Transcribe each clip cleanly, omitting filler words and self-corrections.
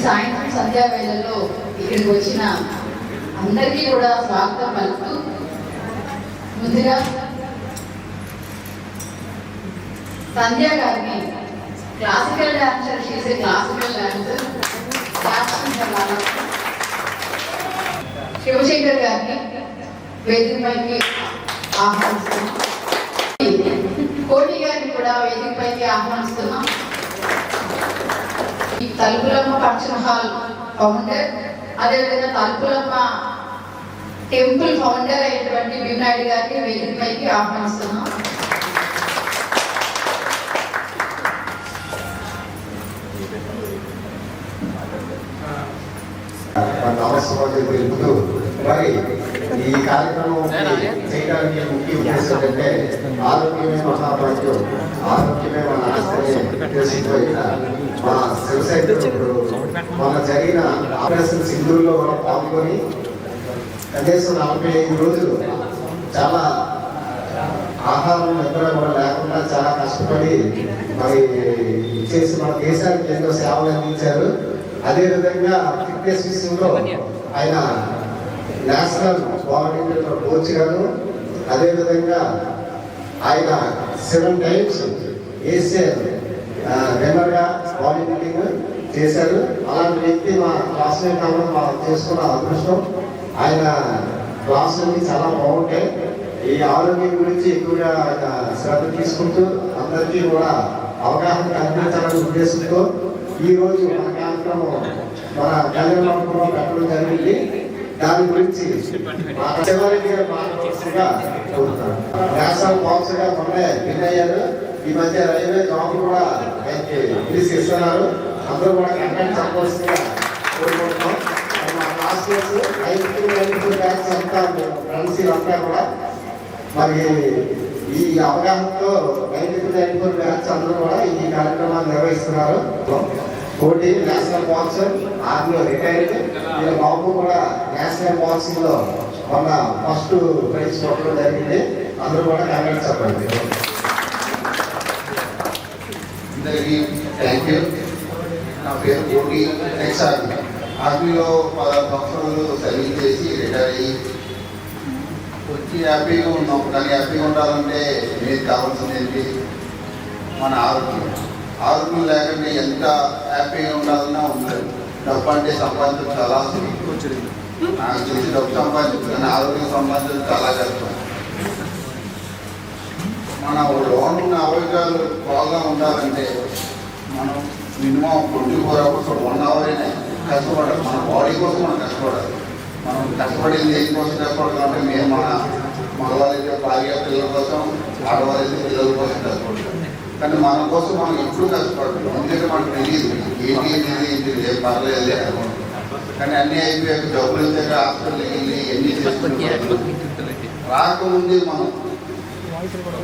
సాయంత్రం సంధ్యా వేళల్లో ఇక్కడికి వచ్చిన అందరికీ కూడా స్వాగతం పలుకుతూ ముందుగా సంధ్య గారిని classical dancer, she's a classical dancer, Shivashankar గారిని వేదికపైకి ఆహ్వానిస్తున్నాం. కోటి గారిని కూడా వేదికపైకి ఆహ్వానిస్తున్నాం. ఈ తలుపులమ్మ ఫంక్షన్ హాల్ ఫౌండర్, అదేవిధంగా తలుపులమ్మ టెంపుల్ ఫౌండర్ అయినటువంటి భీమనాయుడు గారిని వేదికపైకి ఆహ్వానిస్తున్నాం. నమస్కారం తెలుపుతూ మరి ఈ కార్యక్రమం చేయడానికి ముఖ్య ఉద్దేశం ఏంటంటే ఆరోగ్యమే మహాభాగ్యం, ఆరోగ్యమే మన ఆశ్చర్యం. మన శివశంకరుడు మన జరిగిన ఆపరేషన్ సింధూరులో మనం పాల్గొని కనీసం 45 రోజులు చాలా ఆహారం నిద్ర కూడా లేకుండా చాలా కష్టపడి మరి చేసి మన దేశానికి ఎంతో సేవలు అందించారు. అదేవిధంగా ఫిట్నెస్ విషయంలో ఆయన నేషనల్ బాడీబిల్డర్ కోచ్ గారు, అదేవిధంగా ఆయన 7 times ఏషియన్ విన్నర్గా బాడీ బిల్డింగ్ చేశారు. అలాంటి వ్యక్తి మా క్లాస్మేట్ కావడం మా చేసుకున్న అదృష్టం. ఆయన క్లాసులన్నీ చాలా బాగుంటాయి. ఈ ఆరోగ్యం గురించి ఎక్కువగా శ్రద్ధ తీసుకుంటూ అందరికీ కూడా అవగాహన కల్పించాలనే ఉద్దేశంతో ఈ రోజు మన కార్యక్రమం మన కళ్యాణ మండపంలో పెట్టడం జరిగింది. దాని గురించి శివారెడ్డి గారు మాట్లాడుతుగా కోరుతారు. నేషనల్ బాక్స్ గా మొన్నే విన్ అయ్యారు. ఈ మధ్య రైల్వే జాబ్ కూడా ఆయనకి పిలిచి ఇస్తున్నారు. అందరూ కూడా కంటెంట్ చెప్పవలసిందిగా కోరుకుంటున్నాం. మా క్లాస్మేట్స్ 94 బ్యాచ్ అంతా ఫ్రెండ్స్ అంతా కూడా మరి ఈ అవగాహనతో 94 బ్యాచ్ అందరూ కూడా ఈ కార్యక్రమాన్ని నిర్వహిస్తున్నారు. కోటి నేషనల్ బాక్సర్, ఆర్మీలో రిటైర్డ్. వీళ్ళ బాబు కూడా నేషనల్ బాక్సింగ్ లో మొన్న ఫస్ట్ ప్రైజ్ కొట్టడం జరిగింది. అందరూ కూడా కామెంట్ చెప్పండి. Thank you. నా పేరు కోటి, ఎక్స్ ఆర్మీ. ఆర్మీలో 16 సంవత్సరాలు సర్వీస్ చేసి రిటైర్ అయ్యి వచ్చి హ్యాపీగా ఉన్నాం. కానీ హ్యాపీగా ఉండాలంటే మీకు కావాల్సింది ఏంటి? మన ఆరోగ్యం. ఆరోగ్యం లేకుండా ఎంత హ్యాపీగా ఉండాలన్నా ఉండదు. డబ్బు అంటే సంపాదించడం చాలా నాకు తెలిసి డబ్బు సంపాదించడం కానీ ఆరోగ్యం సంపాదించడం చాలా కష్టం. మన లోన్ ఉన్న అవయవాలు బాగా ఉండాలంటే మనం మినిమం 24 hours 1 hour అయినా కష్టపడాలి. మన బాడీ కోసం మనం కష్టపడాలి. మనం కష్టపడింది దేనికోసం కష్టపడాలంటే మేము మన మగవాళ్ళైతే భార్య పిల్లల కోసం, ఆడవాళ్ళైతే పిల్లల కోసం కష్టపడతాం. కానీ మన కోసం మనం ఎప్పుడు కష్టపడతాం. ఎందుకంటే మనకు తెలియదు ఏంటి అనేది ఏం పర్లేదు అనుకుంటాం. కానీ అన్నీ అయిపోయాక డబ్బులు వచ్చాక హాస్పిటల్కి వెళ్ళి ఎన్ని చేసుకుంటాం. రాకముందే మనం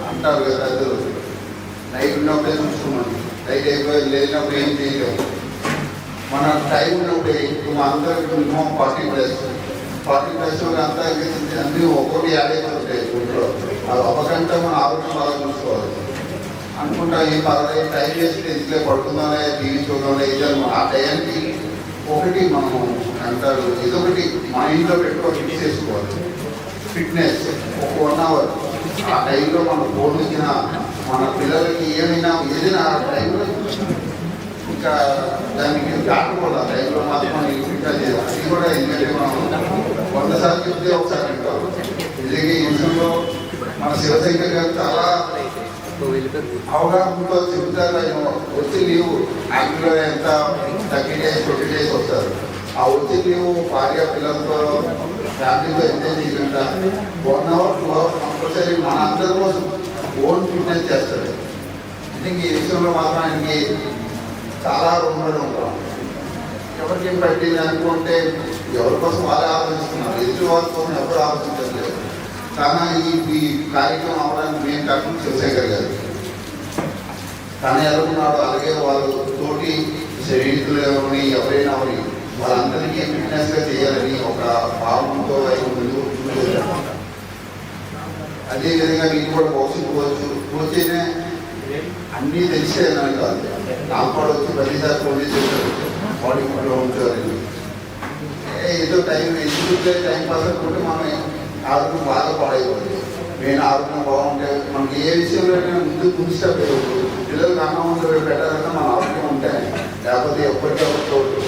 అంటారు కదా, నైట్ ఉన్నప్పుడే చూసుకున్నాం. నైట్ అయిపోయి లేనప్పుడు ఏం చేయలేము. మన టైం ఉన్నప్పుడే ఇప్పుడు మా అందరికి మినిమం 40+ అంతా అన్నీ ఒక్కొక్కటి యాడ్ అయిపోతాయి ఇంట్లో. అది ఒక గంట మన ఆరోగ్యం బాగా చూసుకోవాలి అనుకుంటా. ఏం పర్వాలేదు టైం చేస్తే ఇంట్లో పడుకుందానే, టీవీ చూద్దాంలే ఇద్దరు. ఆ టైంకి ఒకటి మనం అంటారు ఇదొకటి మా ఇంట్లో పెట్టుకొని ఫిక్స్ చేసుకోవాలి. ఫిట్నెస్ ఒక 1 hour. ఆ టైంలో మన ఫోన్ వచ్చిన మన పిల్లలకి ఏదైనా ఆ టైంలో ఇంకా దానికి దాటకూడదు. ఆ టైంలో మాత్రం ఇంకా చేయాలి. అది కూడా ఎందుకంటే మనం 100 సార్లు చెప్తే ఒకసారి వింటాం. నిజంగా ఈ విషయంలో మన శివశంకర్ గారు చాలా అవగాహనతో చెబుతారు. ఆయన వచ్చి లీవు యాక్టివ్లో ఎంత 30 days 20 days వస్తారు. ఆ వచ్చి లీవు భార్య పిల్లలతో ఫ్యామిలీతో ఎంజాయ్ చేయకుండా 1 hour 2 hours కంపల్సరీ మన అందరి కోసం ఓన్ ఫిట్నెస్ చేస్తారు. నిజంగా ఈ విషయంలో మాత్రం ఆయనకి చాలా రుణపడి ఉంటాం. ఎవరికి పెట్టింది అనుకుంటే ఎవరి కోసం వాళ్ళే ఆలోచిస్తున్నారు. ఎదుటి వాళ్ళ కోసం ఎవరు ఆలోచించట్లేదు. కానీ ఈ కార్యక్రమం అవడానికి మెయిన్ కారణం శివశంకర్ గారు. కానీ అనుకున్నాడు అలాగే వాళ్ళు తోటి శరీరులు ఎవరిని ఎవరైనా వాళ్ళందరికీ ఫిట్నెస్గా చేయాలని ఒక భావంతో ముందు. అదేవిధంగా నేను కూడా బాక్సింగ్ కోచ్నే అన్నీ తెలిసేదని కాదు. నాకు కూడా వచ్చి 10 సార్లు ఫోన్ చేసి బాడీ ఫుడ్లో ఉంచారు. ఏదో ఎందుకు టైం పాస్ అనుకుంటే మనం ఆరోగ్యం బాగా పాడైపోతుంది. మెయిన్ ఆరోగ్యం బాగుంటే మనకి ఏ విషయంలో ముందు స్టెప్ పిల్లలకు అన్నం ఉంటే పెట్టాలన్నా మన ఆరోగ్యం ఉంటే, లేకపోతే ఎప్పటికప్పుడు చోటు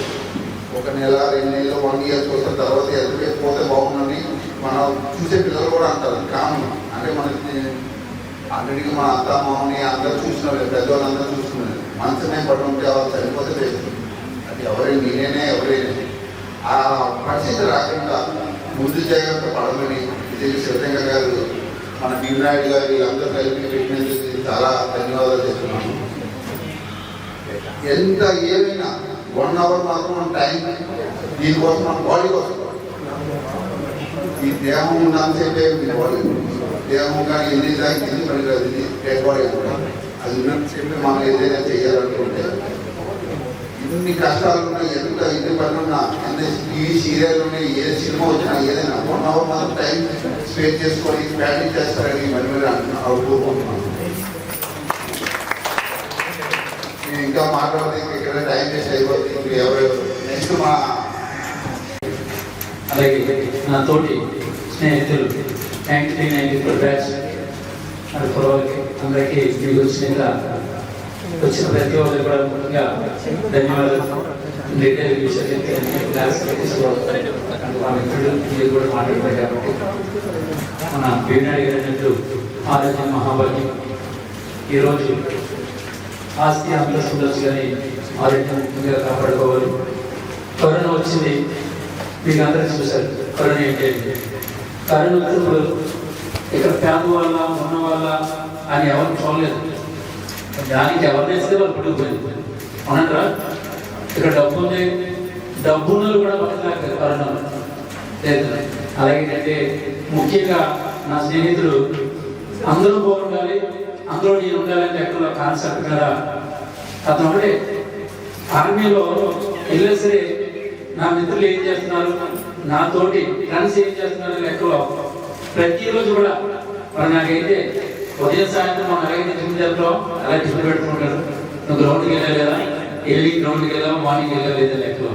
ఒక నెల 2 నెలలు 1 ఇయర్ చూసిన తర్వాత ఎదురు పోతే బాగుందని మనం చూసే పిల్లలు కూడా అంటారు. కామన్ అంటే మనకి ఆల్రెడీ మన అత్త మామని అందరూ చూస్తున్నారు, పెద్దవాళ్ళందరూ చూస్తున్నారు. మనసునే పడి ఉంటే వాళ్ళు చనిపోతే లేదు. అది ఎవరైనా నేనే ఎవరైనా ఆ పరిస్థితి రాకుండా ముందు జాగ్రత్త పడమని ఇది శ్రీరంగ గారు, మన భీమనాయుడు గారు వీళ్ళందరూ కలిపి పెట్టినందుకు చాలా ధన్యవాదాలు చెప్తున్నాను. ఎంత ఏమైనా 1 అవర్ మాత్రం మన టైం దీనికోసం మన బాడీ కోసం. ఈ దేహం ఉన్నంతసేపే మీ బాడీ, దేహం కానీ ఎన్ని దానికి ఎందుకు పనికిరాదు. ఇది డెడ్ బాడీ కూడా అది ఉన్నంతసేపే మనం ఏదైనా చేయాలనుకుంటే ఇన్ని కష్టాలు ఉన్నాయి, ఎంత ఇది పని ఉన్నా, ఎంత టీవీ సీరియల్ ఉన్నాయి, ఏ సినిమా వచ్చినా ఏదైనా 1 అవర్ మాత్రం టైం స్పెండ్ చేసుకొని ప్రాక్టీస్ చేస్తారని మరి అనుకుంటున్నాను. నేను ఇంకా మాట్లాడితే ఇక్కడ టైం వేస్ట్ అయిపోతుంది. ఎవరెవరు నెక్స్ట్ మా అలాగే నా తోటి స్నేహితులు 93 బ్యాచ్ అందరికీ మీకు వచ్చిన ప్రతి ఒక్కరు కూడా ముఖ్యంగా ధన్యవాదాలు. డీటెయిల్ విషయాలు క్లాస్ వాళ్ళ మిత్రులు కూడా మాట్లాడతారు. కాబట్టి మన భీమనాయుడు గారు ఆరోగ్యం మహాభాగ్యం. ఈరోజు ఆస్తి అంతస్తు ఉండొచ్చు కానీ ఆరోగ్యం ముఖ్యంగా కాపాడుకోవాలి. కరోనా వచ్చింది, మీకు అందరూ చూశారు కరోనా ఏంటి. కరోనా వచ్చినప్పుడు ఇక్కడ పేద వాళ్ళ ఉన్న వాళ్ళ అని ఎవరు చూడలేదు. దానికి అవేర్నెస్ వాళ్ళు పడిపోయింది అవునంటారా. ఇక్కడ డబ్బు ఉంది, డబ్బున్నలు కూడా బతకలేక కరోనా లేదు. అలాగే అంటే ముఖ్యంగా నా స్నేహితులు అందరూ బాగుండాలి, అందులో నేను ఉండాలంటే ఎక్కడ కాన్సెప్ట్ కదా. అతను ఒకటే ఆర్మీలో వెళ్ళే సరే నా మిత్రులు ఏం చేస్తున్నారు, నాతోటి ఫ్రెండ్స్ ఏం చేస్తున్నారు లెక్కలో ప్రతిరోజు కూడా మరి నాకైతే ఉదయం సాయంత్రం మనం అలాగైతే జిమ్ చేస్తాం అలా జిమ్ పెట్టుకుంటారు. నువ్వు గ్రౌండ్కి వెళ్ళాలి కదా, ఈవినింగ్ గ్రౌండ్కి వెళ్ళావు, మార్నింగ్ వెళ్ళలేదు లెక్కలో.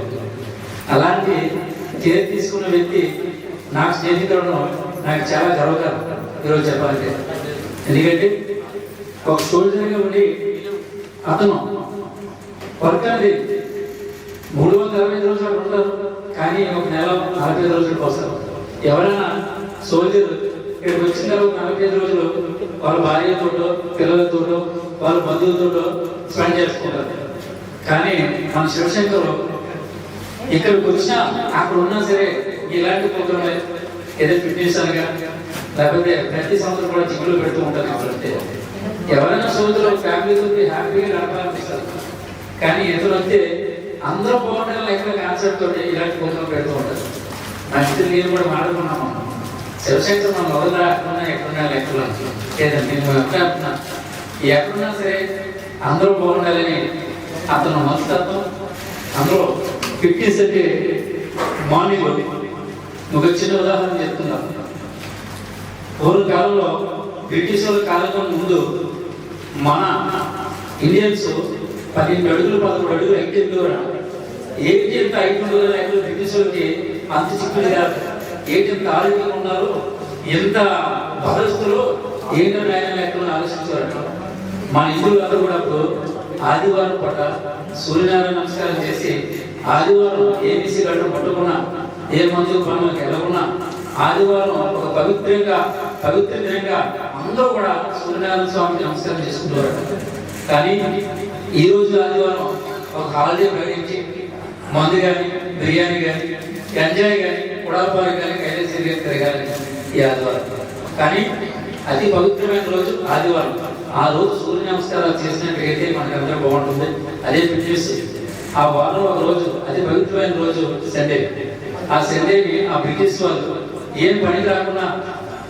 అలాంటి కేర్ తీసుకున్న వ్యక్తి నాకు స్నేహితుడు నాకు చాలా గర్వకారం ఈరోజు చెప్పాలంటే. ఎందుకంటే ఒక సోల్జర్గా ఉండి అతను వర్క్ అనేది 365 రోజులు అక్కడ ఉంటారు, కానీ ఒక నెల 45 రోజులకు వస్తారు. ఎవరైనా సోల్జర్ ఇక్కడికి వచ్చిన తర్వాత 45 రోజులు వాళ్ళ భార్యతోటో పిల్లలతోటో వాళ్ళ బంధువులతోటో స్పెండ్ చేసుకుంటారు. కానీ మన శివశంకర్ ఇక్కడికి వచ్చినా అక్కడ ఉన్నా సరే ఇలాంటి ప్రోగ్రామ్ ఏదో ఫిట్నెస్ అనగా లేకపోతే ప్రతి సంవత్సరం కూడా జిమ్లో పెడుతూ ఉంటారు. కాబట్టి ఎవరైనా సోదరులు ఫ్యామిలీతో హ్యాపీగా నడపాలనిపిస్తారు. కానీ ఎదురు వస్తే అందరూ బాగుండాలి ఎక్కడ కాన్సెప్ట్ తోటి ఇలాంటి ప్రోగ్రామ్ పెడుతూ ఉంటారు. నా మిత్రులు నేను కూడా మాట్లాడుకున్నాము. శివశంకర్ మనం వదలరా ఎక్కడున్నా లెక్కలు లేదండి. నేను ఎప్పుడంటున్నా ఎక్కడున్నా సరే అందరూ బాగుండాలని అతను మనస్తత్వం. అందులో ఫిట్నెస్ అంటే మార్నింగ్ ఒక చిన్న ఉదాహరణ చెప్తున్నాను. పూర్వ కాలంలో బ్రిటిష్ వాళ్ళ కాలం ముందు మన ఇండియన్స్ 12 అడుగులు 11 అడుగులు హైట్ దూరం. ఏంటి ఎంత హైట్ దూరం బ్రిటిష్ వాళ్ళకి అంత చిక్కులు కాదు. ఏంటి ఎంత ఆరోగ్యంగా ఉన్నారు, ఎంత బలస్తులు ఏంటని ఆయన లెక్కలను ఆలోచించారు. మన హిందువులందరూ కూడా ఇప్పుడు ఆదివారం పూట సూర్యనారాయణ నమస్కారం చేసి ఆదివారం ఏబీసీ గడ్డ పట్టుకున్నా ఏ మందు పనులకు వెళ్ళకున్నా ఆదివారం ఒక పవిత్ర దినంగా అందరూ కూడా సూర్యనారాయణ స్వామికి నమస్కారం చేసుకుంటారు. కానీ ఈ రోజు ఆదివారం ఒక హాలిడే ప్రకటించి మందు కానీ బిర్యానీ కానీ గంజాయి కానీ కుడాపాలు కానీ కైలాసగిరి కానీ తిరగాలి ఈ ఆదివారం. కానీ అతి పవిత్రమైన రోజు ఆదివారం. ఆ రోజు సూర్య నమస్కారాలు చేసినట్లయితే మనకి అందరూ బాగుంటుంది. అదే ఫిట్నెస్. ఆ వారం ఒక రోజు అతి పవిత్రమైన రోజు సండే. ఆ సండేని ఆ బ్రిటిష్ వాళ్ళు ఏం పని రాకుండా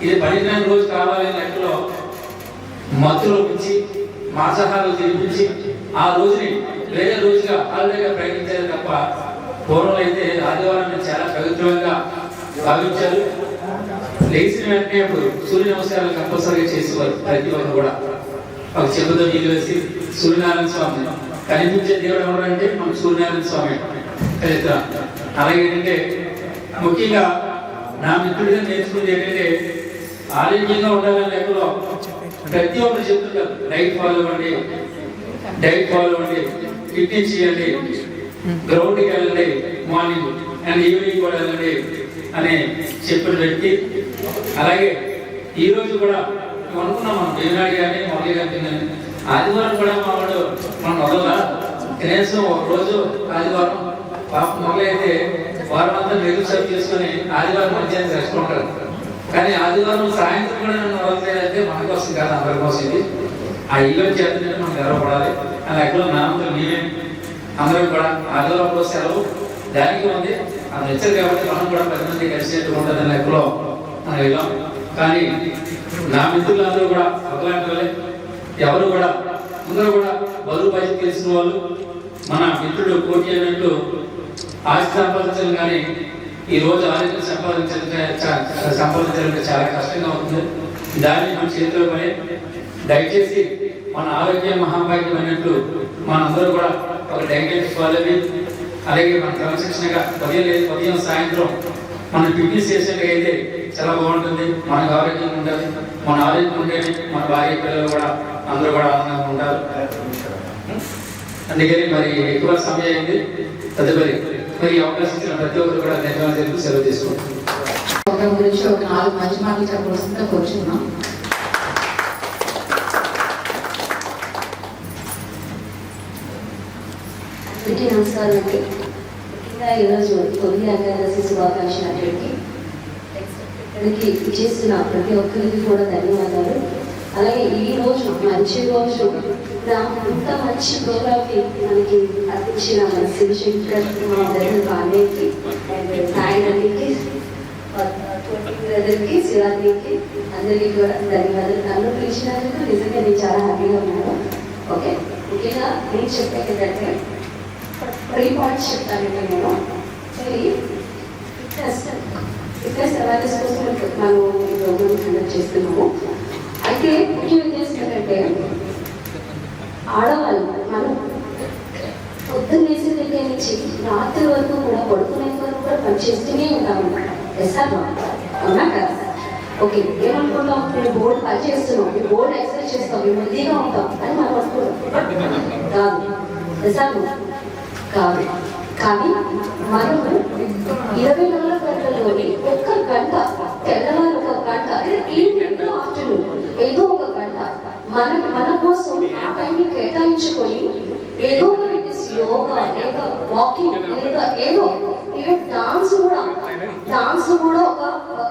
ఇది పనికిరాని రోజు కావాలని లెక్కలో మత్తులో ఉంచి మాంసాహారాలు తినిపించి ఆ రోజుని వేరే రోజుగా హాలిడేగా ప్రకటించారు తప్ప పూర్వం అయితే ఆదివారాన్ని చాలా పవిత్రంగా భావించారు. లేచిన వెంటనే ఇప్పుడు సూర్య నమస్కారాలు కంపల్సరీగా చేసేవారు. ప్రతి ఒక్కరు కూడా ఒక చెప్పుతో నీళ్ళు వేసి సూర్యనారాయణ స్వామి కనిపించే దేవుడు ఎవరంటే మనకు సూర్యనారాయణ స్వామి. అలాగే ఏంటంటే ముఖ్యంగా నా మిత్రుడిగా నేర్చుకుంది ఏంటంటే ఆరోగ్యంగా ఉండాలనే లెక్కలో ప్రతి ఒక్కరు చెప్తుంటారు డైట్ ఫాలో అవ్వండి, ఫిట్నెస్ చేయండి, గ్రౌండ్కి వెళ్ళండి, మార్నింగ్ అండ్ ఈవినింగ్ కూడా వెళ్ళండి అని చెప్పిన వ్యక్తి. అలాగే ఈ రోజు కూడా అనుకున్నాం మనం దేవినాడు కానీ మొదలు కానీ ఆదివారం కూడా మా వాడు మనం వదలదా కనీసం ఒక రోజు ఆదివారం పాప మొదలైతే వారం అంతా నిరుత్సాహం చేసుకొని ఆదివారం మధ్యాహ్నం రెస్టారెంట్. కానీ ఆదివారం సాయంత్రం కూడా నన్ను వదలలేదంటే మన కోసం కాదు, అందరి కోసం ఇది. ఆ ఈవెంట్ చేస్తుంటే మనం గర్వపడాలి. అలా ఎక్కడో నామంతో నేనే అందరం కూడా ఆదివారం రోజు సెలవు దానికి ఉంది అది నచ్చారు కాబట్టి మనం కూడా 10 మంది కలిసినట్టు ఉంటుంది లెక్కలో మనం వెళ్ళాం. కానీ నా మిత్రులందరూ కూడా ఒకలాంటి ఎవరు కూడా అందరూ కూడా బరువు బయట తెలిసిన వాళ్ళు. మన మిత్రుడు పోటీ అయినట్టు ఆస్తి సంపాదించడం కానీ ఈ రోజు ఆరోగ్యం సంపాదించాలంటే చాలా కష్టంగా అవుతుంది. దాన్ని మన చేతిలో పని. దయచేసి మన ఆరోగ్య మహాభాగ్యం అన్నట్టు మనందరూ కూడా ఒక డైట్ ఫాలో అయ్యి అలాగే మన క్రమశిక్షణగా ఉదయం సాయంత్రం మనం ఫిట్నెస్ చేసేట్టుగా అయితే చాలా బాగుంటుంది. మనకు ఆరోగ్యంగా ఉండాలి, మన ఆరోగ్యం ఉండేది మన భార్య పిల్లలు కూడా అందరూ కూడా ఆనందంగా ఉంటారు. అందుకని మరి ఎక్కువ సమయం అయింది. తదుపరి మరి అవకాశం ఇచ్చిన ప్రతి ఒక్కరు కూడా ధన్యవాదాలు సెలవు తీసుకుంటాం. గురించి ఒక 4 మంచి మాటలు చెప్పవలసిందిగా కూర్చున్నాం. నమస్కారం అండి. ముఖ్యంగా ఈరోజు 9 ఏకాదశి శుభాకాంక్షలు అందరికీ. ఇక్కడికి చేస్తున్న ప్రతి ఒక్కరికి కూడా ధన్యవాదాలు. అలాగే ఈ రోజు మంచి రోజు ఇంత మంచి ప్రోగ్రామ్కి మనకి అందించిన మన శివశంకర్ మా బ్రదర్ పాండేకి అండ్ సాయినకి బ్రదర్కి శివానికి అందరికీ కూడా ధన్యవాదాలు. నన్ను పిలిచినందుకు నిజంగా నేను చాలా హ్యాపీగా ఉన్నాను. ఓకే, ముఖ్యంగా నేను చెప్పేది ఏంటంటే 3 పాయింట్స్ చెప్తానంటే నేను ఫిట్నెస్ అవేర్నెస్ కోసం మనం ఈ ప్రోగ్రామ్ కండక్ట్ చేస్తున్నాము. అయితే ముఖ్య ఉద్దేశం ఏంటంటే ఆడవాళ్ళు మనం పొద్దున్న వేసే దగ్గర నుంచి రాత్రి వరకు కూడా పడుకునే వరకు కూడా పనిచేస్తూనే ఉంటామన్నమాట. ఎస్ఆర్ అవునా కదా? ఓకే, ఏమనుకుంటాం, మేము బోర్డు పని చేస్తున్నాం, మేము బోర్డు ఎక్సర్సైజ్ చేస్తాం, మేము హెల్తీగా ఉంటాం అని మనం అనుకుంటాం. కాదు, ఎస్ఆర్ కాదు. కానీ మనము 24 గంటల్లోని 1 గంట, తెల్లవారు 1 గంట, ఈవినింగ్ ఆఫ్టర్నూన్ ఏదో 1 గంట మన కోసం ఆ టైంని కేటాయించుకొని ఏదో ఒకటి యోగా లేదా వాకింగ్ లేదా ఏదో ఈవెన్ డాన్స్ కూడా ఒక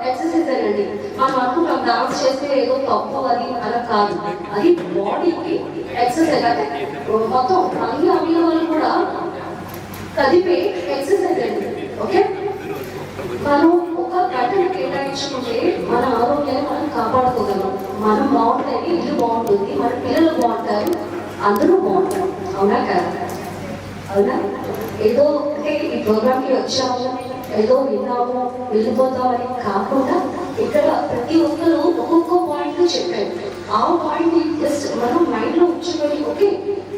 ఎక్సర్సైజ్ అండి. మనం అనుకుంటాం డాన్స్ చేస్తే ఏదో తప్పు అది అలా కాదు, అది బాడీకి ఎక్సర్సైజ్. అంటే మొత్తం అన్ని అవయవాలు కూడా కదిపే ఎక్సర్సైజ్ అండి. ఓకే, మనం 1 గంటను కేటాయించుకుంటే మన ఆరోగ్యాన్ని మనం కాపాడుకోగలం. మనం బాగుంటే ఇల్లు బాగుంటుంది, మన పిల్లలు బాగుంటారు, అందరూ బాగుంటారు. అవునా కదా? అవునా? ఏదో అంటే ఈ ప్రోగ్రామ్కి వచ్చాము, ఏదో విన్నాము, వెళ్ళిపోతామని కాకుండా ఇక్కడ ప్రతి ఒక్కరు ఒక్కొక్క పాయింట్ చెప్పారు. ఆ పాయింట్ జస్ట్ మనం మైండ్లో ఉంచుకొని ఓకే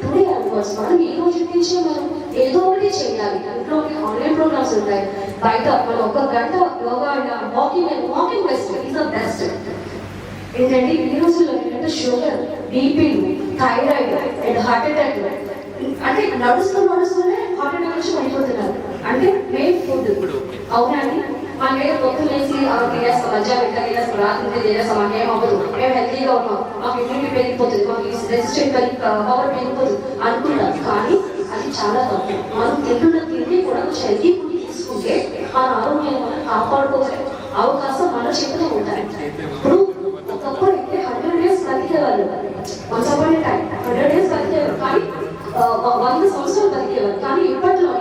టుడే అన్వర్డ్స్ మనం ఈ రోజు నుంచి మనం ఏదో ఒకటి చేయాలి. ఇంట్లో ఆన్లైన్ ప్రోగ్రామ్స్ ఉంటాయి, బయట మనం 1 గంట యోగా అయినా walking best is the best. ఏంటంటే ఈ రోజుల్లో ఏంటంటే షుగర్, బీపీలు, థైరాయిడ్ అండ్ హార్ట్ అటాక్ అంటే నడుస్తూనే హార్ట్ అటాక్ వచ్చి పడిపోతున్నారు. అంటే మెయిన్ ఫుడ్. అవునా అండి? మన మీద పొద్దున్న వేసి తినేస్తాం, మధ్యాహ్నం ఇట్లా తినేస్తాం, రాత్రి తినేస్తాం, మాకు ఏం అవ్వదు, మేము హెల్తీగా ఉన్నాం, మాకు ఇమ్యూనిటీ పెరిగిపోతుంది, మాకు రెసిస్టెంట్ పవర్ పెరిగిపోతుంది అనుకుంటాం. కానీ అది చాలా తప్పు. మనం తింటున్న తిండి కూడా హెల్తీ ఫుడ్ తీసుకుంటే మన ఆరోగ్యాన్ని మనం కాపాడుకోగల అవకాశం మన చేతిలో ఉంటాయి. ఇప్పుడు ఒకప్పుడు అయితే 100 days బతికేవాళ్ళు, once upon a time 100 days బతికేవారు, కానీ 100 సంవత్సరాలు బతికేవారు. కానీ ఇప్పట్లో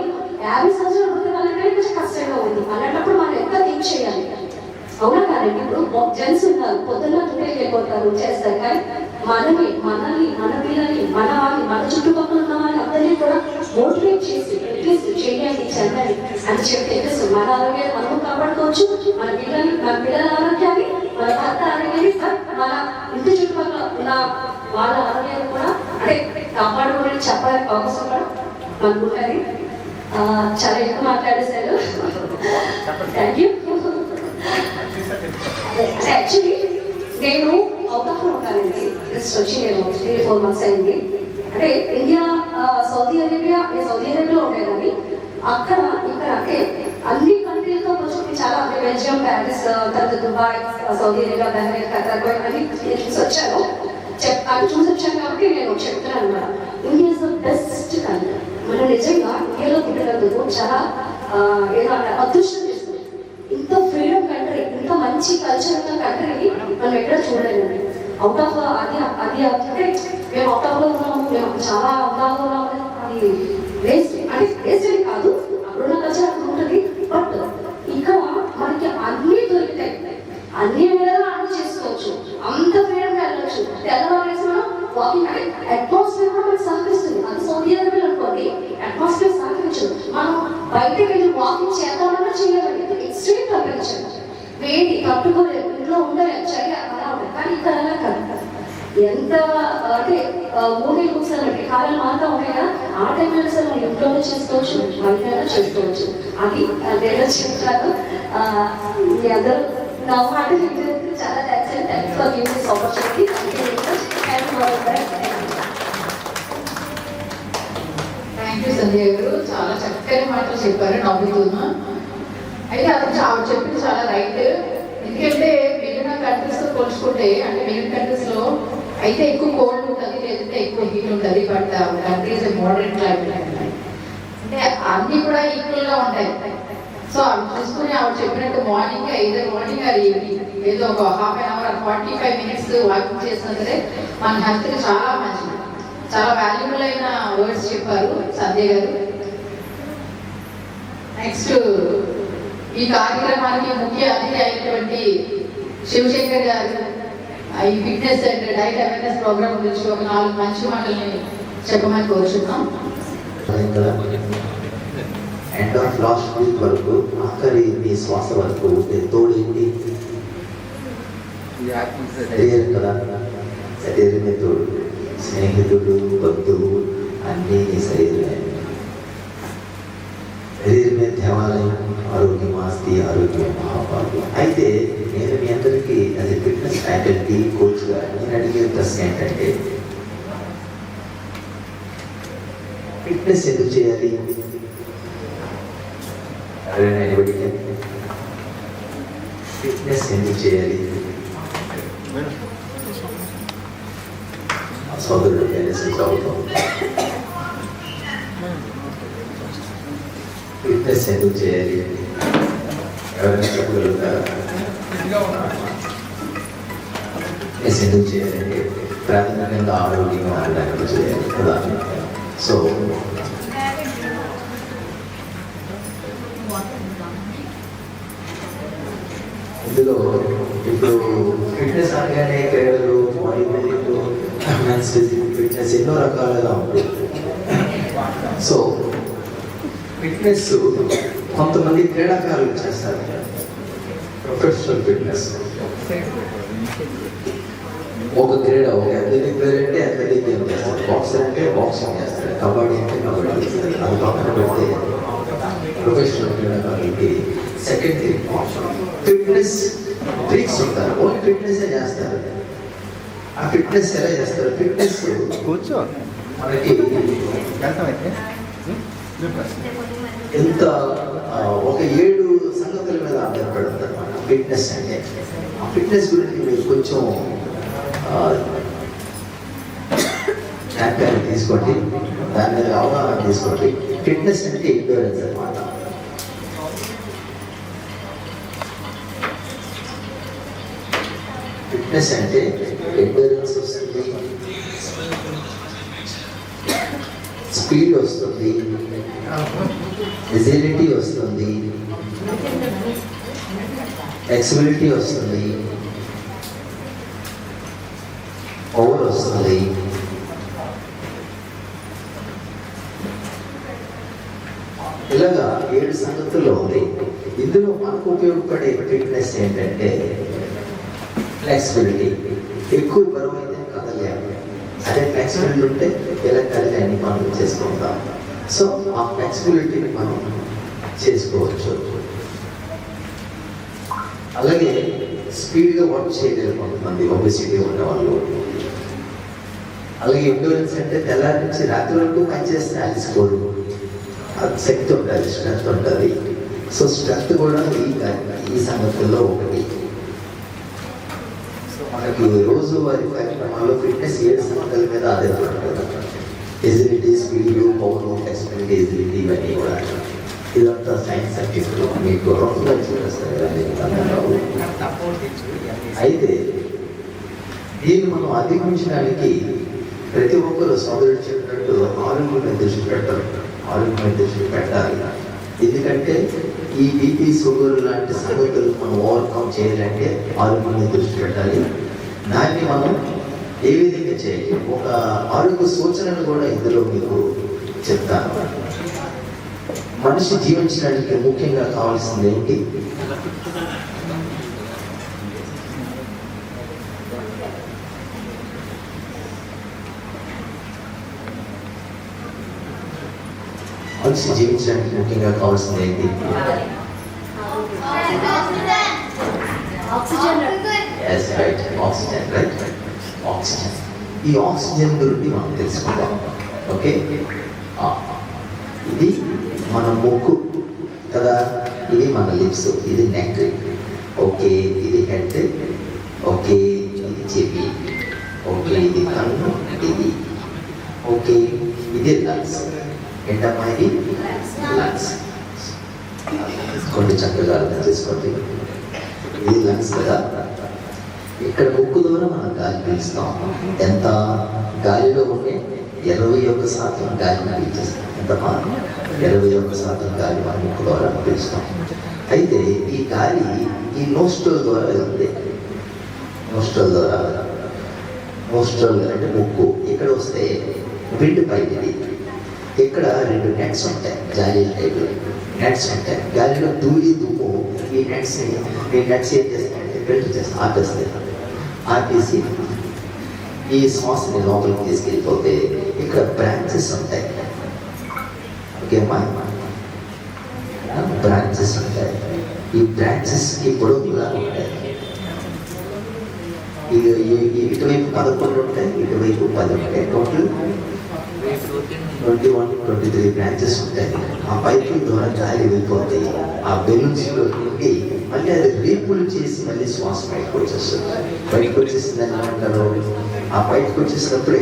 50 సంవత్సరాలు బతికాలంటే కొంచెం కష్టంగా ఉంది. అలాంటప్పుడు మనం ఎంత థింక్ చేయాలి? అవునా కాదండి? ఇప్పుడు జెంట్స్ ఉన్నారు, పొద్దున్న టుటేకి వెళ్ళిపోతారు, చేస్తారు. కానీ మనల్ని, మన పిల్లల్ని, మన వాళ్ళని, మన చుట్టుపక్కల ఉన్న వాళ్ళని అందరినీ కూడా మోటివేట్ చేసి అట్లీస్ట్ చేయండి, చెందండి అని చెప్పి మన ఆరోగ్యాన్ని మనము కాపాడుకోవచ్చు, మన పిల్లల ఆరోగ్యాన్ని, మన భర్త ఆరోగ్యాన్ని, మన ఇంటి చుట్టుపక్కల ఉన్న వాళ్ళ ఆరోగ్యాన్ని కూడా అంటే కాపాడుకోవాలని చెప్పాలని అవసరం కూడా మనకు ఉంటుంది. చాలా ఎక్కువ మాట్లాడేశారు. Thank you. యాక్చువల్లీ నేను అవగాహన ఉంటానండి. జస్ట్ వచ్చి నేను 3-4 months అయింది. అంటే ఇండియా సౌదీ అరేబియాలో ఉండే కానీ అక్కడ ఇక్కడ అంటే అన్ని కంట్రీలతో కొంచెం చాలా బెల్జియం, ప్యారిస్, తర్వాత Dubai, Saudi Arabia, Bahrain, Qatar అన్ని చూసి వచ్చాను. అవి చూసి వచ్చాను కాబట్టి నేను చెప్తున్నాను అనమాట. India is the best country. మనం నిజంగా ఇండియాలో పుట్టినందుకు చాలా ఏదో అదృష్టం చేస్తుంది. ఇంత ఫ్రీడమ్ కంట్రీ, ఇంత మంచి కల్చర్ ఉన్న కంట్రీని మనం ఎక్కడ చూడలేదండి. అవుట్ ఆఫ్ అది అంటే మేము అవుట్ ఆఫ్లో ఉన్నాము, మేము చాలా అవుట్ ఉన్నాము, అది వేస్ట్. అంటే వేస్ట్ అని కాదు, అప్పుడున్న కల్చర్ అక్కడ ఉంటుంది. బట్ ఇక్కడ మనకి అన్నీ దొరుకుతాయి, అన్ని వేళలా అన్ని చేసుకోవచ్చు, అంత ఫ్రీడమ్గా వెళ్ళవచ్చు. తెల్లవారేసి మనం వాకింగ్ అంటే అట్మాస్ఫియర్ కూడా మనకి సహకరిస్తుంది. అది సౌదీ అరేబియాలో అనుకోండి అట్మాస్ఫియర్ సహకరించదు. మనం బయటకు వెళ్ళి వాకింగ్ చేద్దామన్నా చేయగలిగితే ఎక్స్ట్రీమ్ టెంపరేచర్ వేడి తట్టుకోలేదు, ఇంట్లో ఉండలేదు, చలి అలా ఉంటుంది. కానీ ఇక్కడ అలా కాదు. ఎంత అంటే మూవీలు కూర్చోనండి కాలాలు మారుతా ఉంటాయి కదా, ఆ టైంలో అసలు మనం ఇంట్లోనే చేసుకోవచ్చు, బయట చేసుకోవచ్చు. అది నేను చెప్తాను. మీ అందరూ నా మాట చాలా thanks for giving this opportunity. Thank you Sanjay గారు, చాలా చక్కని మాటలు చెప్పారు నవ్వుతున్నా. అయితే అది ఆవిడ చెప్పింది చాలా రైట్. ఎందుకంటే మిగిలిన కంట్రీస్తో పోల్చుకుంటే అంటే మిగిలిన కంట్రీస్లో అయితే ఎక్కువ కోల్డ్ ఉంటుంది, లేదంటే ఎక్కువ హీట్ ఉంటుంది. బట్ కంట్రీస్ మోడరేట్ క్లైమేట్ అంటే అన్నీ కూడా ఈక్వల్గా ఉంటాయి. సో అవి చూసుకుని ఆవిడ చెప్పినట్టు మార్నింగ్ ఆర్ ఈవినింగ్ ఏదో ఒక half an hour 45 minutes walking చేసినా సరే మన హెల్త్కి చాలా మంచిది. చాలా వాల్యుబుల్ అయిన వర్డ్స్ చెప్పారు సంజయ్ గారు. నెక్స్ట్ ఈ కార్యక్రమానికి ముఖ్య అతిథి అయినటువంటి శివశంకర్ గారు ఈ fitness and diet awareness program గురించి ఒక 4 మంచి మాటల్ని చెప్పమని కోరుచున్నాం. ఎండ్ ఆఫ్ లాస్ట్ వీక్ వరకు ఆఖరి మీ శ్వాస వరకు తోడేంటి శరీరం కదా, శరీరమే తోడు. స్నేహితుడు, బంధువు అన్నీ శరీరమే. శరీరమే దేవాలయం, ఆరోగ్యం ఆస్తి, ఆరోగ్యం మహాభాగ్యం. అయితే నేను మీ అందరికీ అది ఫిట్నెస్ ఫ్యాకల్టీ కోచ్గా నేను అడిగే ప్రశ్న ఏంటంటే, ఫిట్నెస్ ఎందుకు చేయాలి? ఫిట్నెస్ ఎందుకు చేయాలి? సోదరుడు చదువుతాం. ఫిట్నెస్ ఎందుకు చేయాలి? ఎవరైనా చెప్పగలుగుతారా? ఫిట్నెస్ ఎందుకు చేయాలంటే ప్రాథమికంగా ఆరోగ్యంగా ఉండడానికి చేయాలి కదా. సో ఇందులో ఇప్పుడు ఫిట్నెస్ అనగానే క్రీడలు, బాడీ బిల్డింగ్, మెన్స్ ఫిట్నెస్ ఎన్నో రకాలుగా ఉంటుంది. సో ఫిట్నెస్ కొంతమంది క్రీడాకారులు చేస్తారు, ప్రొఫెషనల్ ఫిట్నెస్. ఒక క్రీడ, ఒక అథ్లెటిక్ ప్లేయర్ అంటే అథ్లెటిక్ గేమ్ చేస్తారు, బాక్సర్ అంటే బాక్సింగ్ చేస్తారు, కబడ్డీ అంటే కబడ్డీ చేస్తారు. అది పక్కన పెడితే ప్రొఫెషనల్ క్రీడాకారులకి సెకండరీ ఫిట్నెస్ ఫ్రీక్స్ ఉంటారు, ఓన్లీ ఫిట్నెస్ చేస్తారు. ఆ ఫిట్నెస్ ఎలా చేస్తారు? ఫిట్నెస్ కూర్చో మనకి ఎంత ఒక 7 సంగతుల మీద ఆధారపడుతుంది అన్నమాట ఫిట్నెస్ అంటే. ఆ ఫిట్నెస్ గురించి మీరు కొంచెం జాగ్రత్తగా తీసుకోండి, దాని మీద అవగాహన తీసుకోండి. ఫిట్నెస్ అంటే ఎండ్యూరెన్స్ అన్నమాట. ఫిట్నెస్ అంటే ఎండ్యూరెన్స్ వస్తుంది, స్పీడ్ వస్తుంది, ఎజిలిటీ వస్తుంది, ఫ్లెక్సిబిలిటీ వస్తుంది, పవర్ వస్తుంది. ఇలాగా 7 సంగతుల్లో ఉంది. ఇందులో మనకు ఉపయోగపడే ఫిట్నెస్ ఏంటంటే ఫ్లెక్సిబిలిటీ. ఎక్కువ బరువు అయితే కదలేము, అదే ఫ్లెక్సిబిలిటీ ఉంటే ఇలా కలిసి అన్ని పనులు చేసుకుంటాం. సో ఆ ఫ్లెక్సిబిలిటీని మనం చేసుకోవచ్చు. అలాగే స్పీడ్గా వర్క్ చేయలేరు కొంతమంది ఒబెసిటీ ఉన్న వాళ్ళు. అలాగే ఎండ్యూరెన్స్ అంటే తెల్లారి నుంచి రాత్రి వరకు పనిచేస్తే అలసిపోరు, అది శక్తి ఉంటుంది, స్ట్రెంత్ ఉంటుంది. సో స్ట్రెంత్ కూడా ఈ సంగతుల్లో ఒకటి. మనకి రోజువారీ కార్యక్రమాల్లో ఫిట్నెస్ 7 సంగతుల మీద ఆధారపడుతుంది. Agility, speed, power, flexibility, agility ఇవన్నీ కూడా. ఇదంతా సైన్స్ సబ్జెక్ట్ మీకు రఫ్గా చూపిస్తారు కదా. అయితే దీన్ని మనం అధిగమించడానికి ప్రతి ఒక్కరు సోదరుడు చెప్పినట్టు ఆరోగ్యం దృష్టి పెట్టాలి. ఎందుకంటే ఈ బీపీ, షుగర్ లాంటి సంగతులు మనం ఓవర్కమ్ చేయాలంటే ఆరోగ్యం దృష్టి పెట్టాలి. దాన్ని మనం ఏ విధంగా చేయాలి, ఒక ఆరోగ్య సూచనలు కూడా ఇందులో మీకు చెప్తాను. మనిషి జీవించడానికి ముఖ్యంగా కావాల్సింది ఏంటి? మనిషి జీవించడానికి ముఖ్యంగా కావాల్సింది ఏంటి? Yes, right. Oxygen, right? Oxygen. ఈ ఆక్సిజన్ గురించి మనం తెలుసుకుందాం. ఓకే, ఇది మన ముక్కు కదా, ఇది మన లిప్స్, ఇది నెక్, ఓకే, ఇది హెడ్, ఓకే, ఇది చెవి, ఓకే, ఇది కన్ను, ఇది ఓకే, ఇది లంగ్స్. ఏంటమ్మా ఇది? లంగ్స్. కొన్ని చక్కగా అర్థం చేసుకోండి. ఇది లంగ్స్ కదా. ఇక్కడ ముక్కు ద్వారా మనం గాలి పీలుస్తాం. ఎంత గాలిలో ఉండే 21% గాలిని పీల్చేస్తాం. ఎంతమా? 21% గాలి మన ముక్కు ద్వారా పీలుస్తాం. అయితే ఈ గాలి ఈ నోస్ట్రల్ ద్వారా వెళ్తుంది. నోస్ట్రల్ ద్వారా, నోస్ట్రల్ అంటే ముక్కు. ఇక్కడ వస్తే విండ్ పైప్. ఇక్కడ 2 నెట్స్ ఉంటాయి, గాలి టైప్ నెట్స్ ఉంటాయి. గాలిలో ధూళి, దుమ్ము ఈ నెట్స్ ఏం చేస్తాయంటే ఫిల్టర్ చేస్తాం, ఆపేస్తాయి. ఆపేసి ఈ శ్వాసని లోపలికి తీసుకెళ్ళిపోతే ఇక్కడ బ్రాంచెస్ ఉంటాయి. ఓకేమ్మా, బ్రాంచెస్ ఉంటాయి. ఈ బ్రాంచెస్కి పొడవుగా ఉంటాయి. ఇటువైపు 11 ఉంటాయి, ఇటువైపు 10 ఉంటాయి. టోటల్ 21, 23 బ్రాంచెస్ ఉంటాయి. ఆ పైపుల ద్వారా గాలి వెళ్ళిపోతాయి. ఆ బెలూన్స్లో నుండి మళ్ళీ అది రీపుల్ చేసి మళ్ళీ శ్వాస బయటకు వచ్చేస్తుంది. బయటకు వచ్చేసిందని ఏమంటారు? ఆ బయటకు వచ్చేసినప్పుడే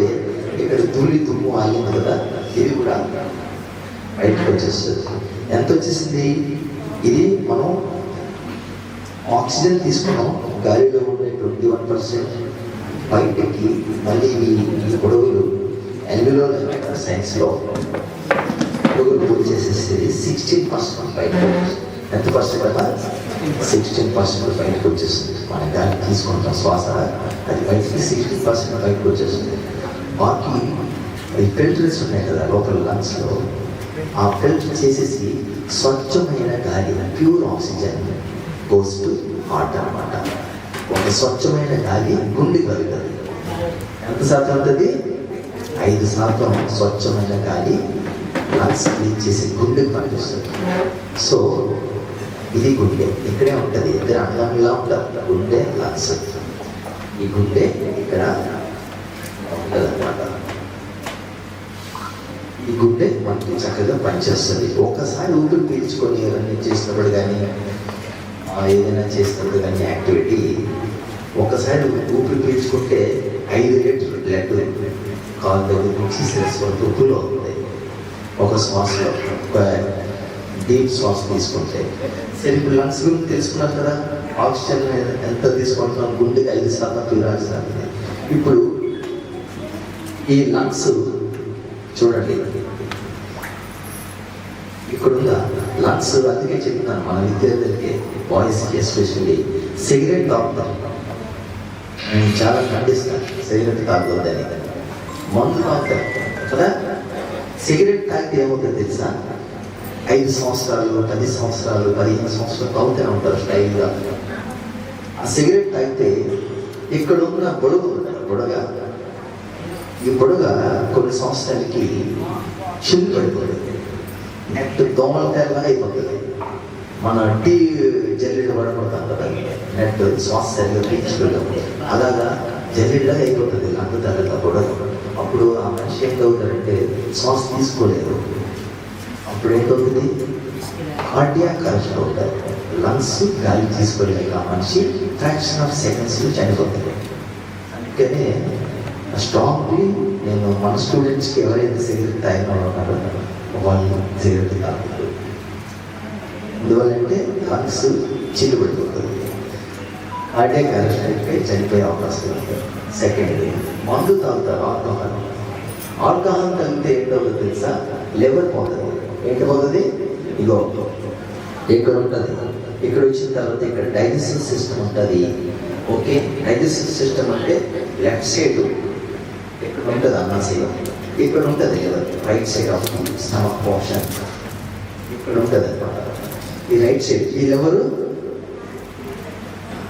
ఇక్కడ ధూళి, దుమ్ము ఆగింది కదా, ఇది కూడా బయటకు వచ్చేస్తుంది. ఎంత వచ్చేసింది? ఇది మనం ఆక్సిజన్ తీసుకున్నాం, గాలిలో ఉండే 21% బయటకి మళ్ళీ ఈ పొడవులు ఎల్లులో సైన్స్లో పొడవులు పూర్తి చేసేసేది 16% బయటకు. ఎంత పర్సెంట్ కదా? 16% బయటకు వచ్చేస్తుంది. మన గాలి తీసుకుంటాం శ్వాస, అది బయటకి 16% బయటకు వచ్చేస్తుంది. బాకీ ఈ ఫిల్టర్స్ ఉన్నాయి కదా లోపల లంగ్స్లో, ఆ ఫిల్టర్ చేసేసి స్వచ్ఛమైన గాలి, pure oxygen goes to heart అన్నమాట. ఒక స్వచ్ఛమైన గాలి గుండె కలుగుతుంది. ఎంత శాతం ఉంటుంది? 5% స్వచ్ఛమైన గాలి లంగ్స్ క్లీన్ చేసి గుండెకి పనిచేస్తుంది. సో ఇది గుండె ఇక్కడే ఉంటుంది. ఇద్దరు అంగంలా ఉంటారు, గుండె, లంగ్స్. ఈ గుండె ఇక్కడ ఉంటుంది అన్నమాట. ఈ గుండె మనకి చక్కగా పనిచేస్తుంది. ఒక్కసారి ఊపిరి పీల్చుకొని రన్నింగ్ చేసినప్పుడు కానీ ఏదైనా చేసినప్పుడు కానీ యాక్టివిటీ, ఒక్కసారి ఊపిరి పీల్చుకుంటే 5 లీటర్ల బ్లడ్ కాలు దగ్గర నుంచి సెల్స్ వరకు ఉప్పులో ఉంది. ఒక శ్వాసలో ఒక డీప్ శ్వాస తీసుకుంటే సరే. ఇప్పుడు లంగ్స్ గురించి తెలుసుకున్నారు కదా, ఆక్సిజన్ ఎంత తీసుకుంటున్నాం, గుండెకి 5% పీలాల్సింది. ఇప్పుడు ఈ లంగ్స్ చూడండి, ఇక్కడున్న లంగ్స్. అందుకే చెప్తున్నాను మన విద్యార్థులకి, బాయ్స్కి ఎస్పెషల్లీ, సిగరెట్ తాగుతాం. నేను చాలా ఖండిస్తాను సిగరెట్ తాగొద్దని. మందు తాగుతాం కదా. సిగరెట్ తాగితే ఏమవుతుందో తెలుసా? 5 సంవత్సరాలు, 10 సంవత్సరాలు, 15 సంవత్సరాలు తాగుతూనే ఉంటారు స్టైల్గా. ఆ సిగరెట్ తాగితే ఇక్కడ ఉన్న బుడగ ఉంటారు, బుడగ. ఈ బుడగ కొన్ని సంవత్సరాలకి చిల్లు పడిపోతుంది. నెట్ దోమల తేలగా అయిపోతుంది. మన టీ జల్లెడ పడకూడతాం కదా, నెట్ శ్వాస సరిగ్గా పీల్చుకుంటాం, అలాగా జల్లెడలాగా అయిపోతుంది అంత తెల్లగా కూడా. అప్పుడు ఆ మనిషి ఏం అవుతారంటే శ్వాస తీసుకోలేరు. అప్పుడు ఏంటవుతుంది, కార్డియాక్ అరెస్ట్ అవుతారు. లంగ్స్ గాలి తీసుకోలేక ఆ మనిషి ఫ్రాక్షన్ ఆఫ్ సెకండ్స్లో చనిపోతారు. అందుకనే స్ట్రాంగ్లీ నేను మన స్టూడెంట్స్కి ఎవరైతే సిగరెట్ తాగిన ఉన్నారో వాళ్ళు సిగరెట్ తాగుతారు. ఎందువల్లంటే లంగ్స్ చిల్లుపడిపోతుంది, కార్డియాక్ అరెస్ట్ అయిపోయి చనిపోయే అవకాశం ఉంది. సెకండ్, మందు తాగుతారు, ఆల్కహాల్ తాగితే ఏంటో తెలుసా, లివర్ పోతుంది. ఏంటి పోతుంది, ఇగో ఇక్కడ ఉంటుంది. ఇక్కడ వచ్చిన తర్వాత ఇక్కడ డైజెస్టివ్ సిస్టమ్ ఉంటుంది. ఓకే, డైజెస్టివ్ సిస్టమ్ అంటే లెఫ్ట్ సైడ్ ఇక్కడ ఉంటుంది అన్నాశయం, ఇక్కడ ఉంటుంది liver, right side of stomach portion ఇక్కడ ఉంటుంది అనమాట. ఈ రైట్ సైడ్ ఈ లివరు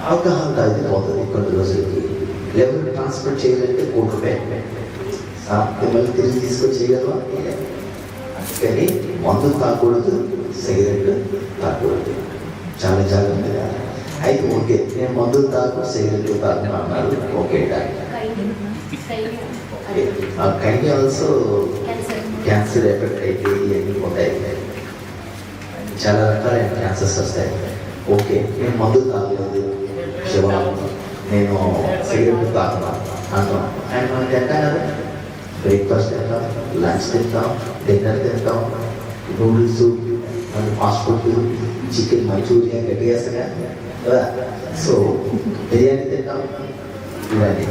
ఆల్కహాల్ తాగితే పోతుంది కొన్ని రోజులకి. లివర్ ట్రాన్స్పోర్ట్ చేయాలంటే ₹1,00,000 మళ్ళీ తిరిగి తీసుకొని చేయగలవా? అందుకని మందు తాగకూడదు, సిగరెట్ తాగకూడదు, చాలా జాగ్రత్తగా. అయితే ఓకే, నేను మందు తాగు సిగరెట్ తాగు అన్నారు, okay kind also cancer effect అయితే ఇవన్నీ ఉంటాయి, చాలా రకాలైన క్యాన్సర్స్ వస్తాయి. ఓకే, నేను మందు తాగలేదు శివ, నేను సిగరెట్ తాగుతాను అంటాం. అండ్ మనకి ఎంత కదా, బ్రేక్ఫాస్ట్ తింటాం, లంచ్ తింటాం, డిన్నర్ తింటాం, నూడిల్స్, మళ్ళీ ఫాస్ట్ ఫుడ్, చికెన్ మంచూరియా గట్టిగా కదా, సో బిర్యానీ తింటాం, ఇవన్నీ.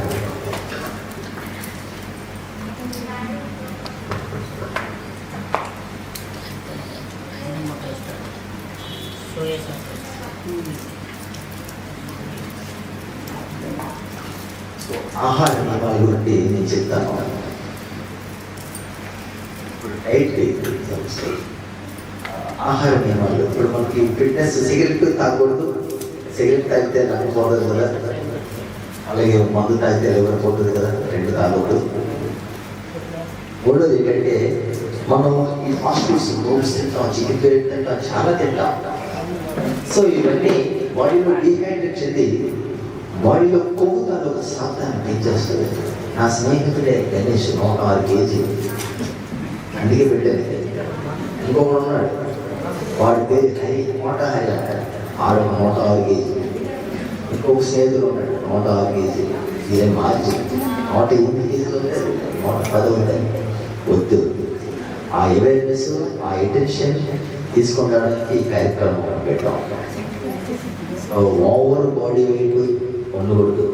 ఆహార నియమాల గురించి నేను చెప్తాను. ఆహార నియమాలు ఇప్పుడు మనకి ఫిట్నెస్, సిగరెట్ తాగకూడదు, సిగరెట్ తాగితే రంగు పోతుంది కదా, అలాగే మందు తాగితే లివర్ పోతుంది కదా, రెండు తాగకూడదు. మూడోది ఏంటంటే మనం ఈ ఫాస్ట్ ఫుడ్స్, నూడిల్స్ తింటాం, చికెన్ బిర్యానీ తింటాం, చాలా తింటాం. సో ఇవన్నీ బాడీలో డీహైడ్రేట్ చెంది బాడీలో కొవ్వు తాలూకు శాతాన్ని పెంచేస్తుంది. నా స్నేహితుడే గణేష్ 106 kg, అందుకే పెట్టాను. ఇంకొకడు ఉన్నాడు, వాడి పేరు హరి, 106 kg. ఇంకొక స్నేహితుడు ఉన్నాడు 106 kg. ఇదే మార్చి 108 kg ఉంటాడు, 110 ఉంటాయి. వద్దు, ఆ అవేర్నెస్, ఆ అటెన్షన్ తీసుకుంటానికి ఈ కార్యక్రమం పెట్టాం. ఓవర్ బాడీ వెయిట్ ఉండకూడదు.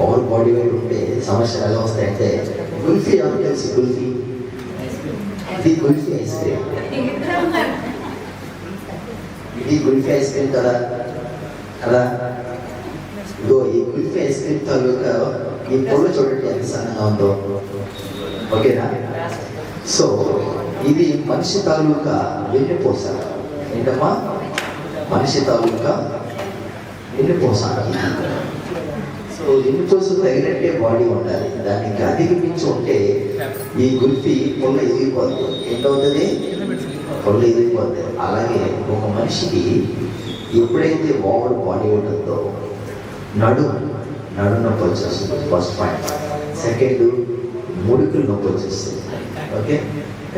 ఓవర్ బాడీ వెయిట్ ఉంటే సమస్యలు ఎలా వస్తాయంటే, కుల్ఫీ అని తెలిసి, కుల్ఫీ, ఇది కుల్ఫీ ఐస్ క్రీమ్, ఇది కుల్ఫీ ఐస్ క్రీమ్ కదా కదా. ఇదో ఈ కుల్ఫీ ఐస్ క్రీమ్ తాలూకా ఈ పొల్ల చూడండి ఎంత సన్నగా ఉందో, ఓకేనా? సో ఇది మనిషి తాలూకా వెన్నుపూస. ఏంటమ్మా? మనిషి తాలూకా వెన్నుపూస. సో వెన్నుపూస తగినట్టే బాడీ ఉండాలి. దానికి అధిగమించి ఉంటే ఈ గుల్ఫీ పొల్ల ఎదిగిపోద్ది. ఏంటవుతుంది? పొల్ల ఎదిగిపోద్ది. అలాగే ఒక మనిషికి ఎప్పుడైతే ఓవర్ బాడీ ఉంటుందో నడు నొప్పి వచ్చేస్తుంది, ఫస్ట్ పాయింట్. సెకండ్, ముడుకులు నొప్పి వచ్చేస్తుంది, ఓకే.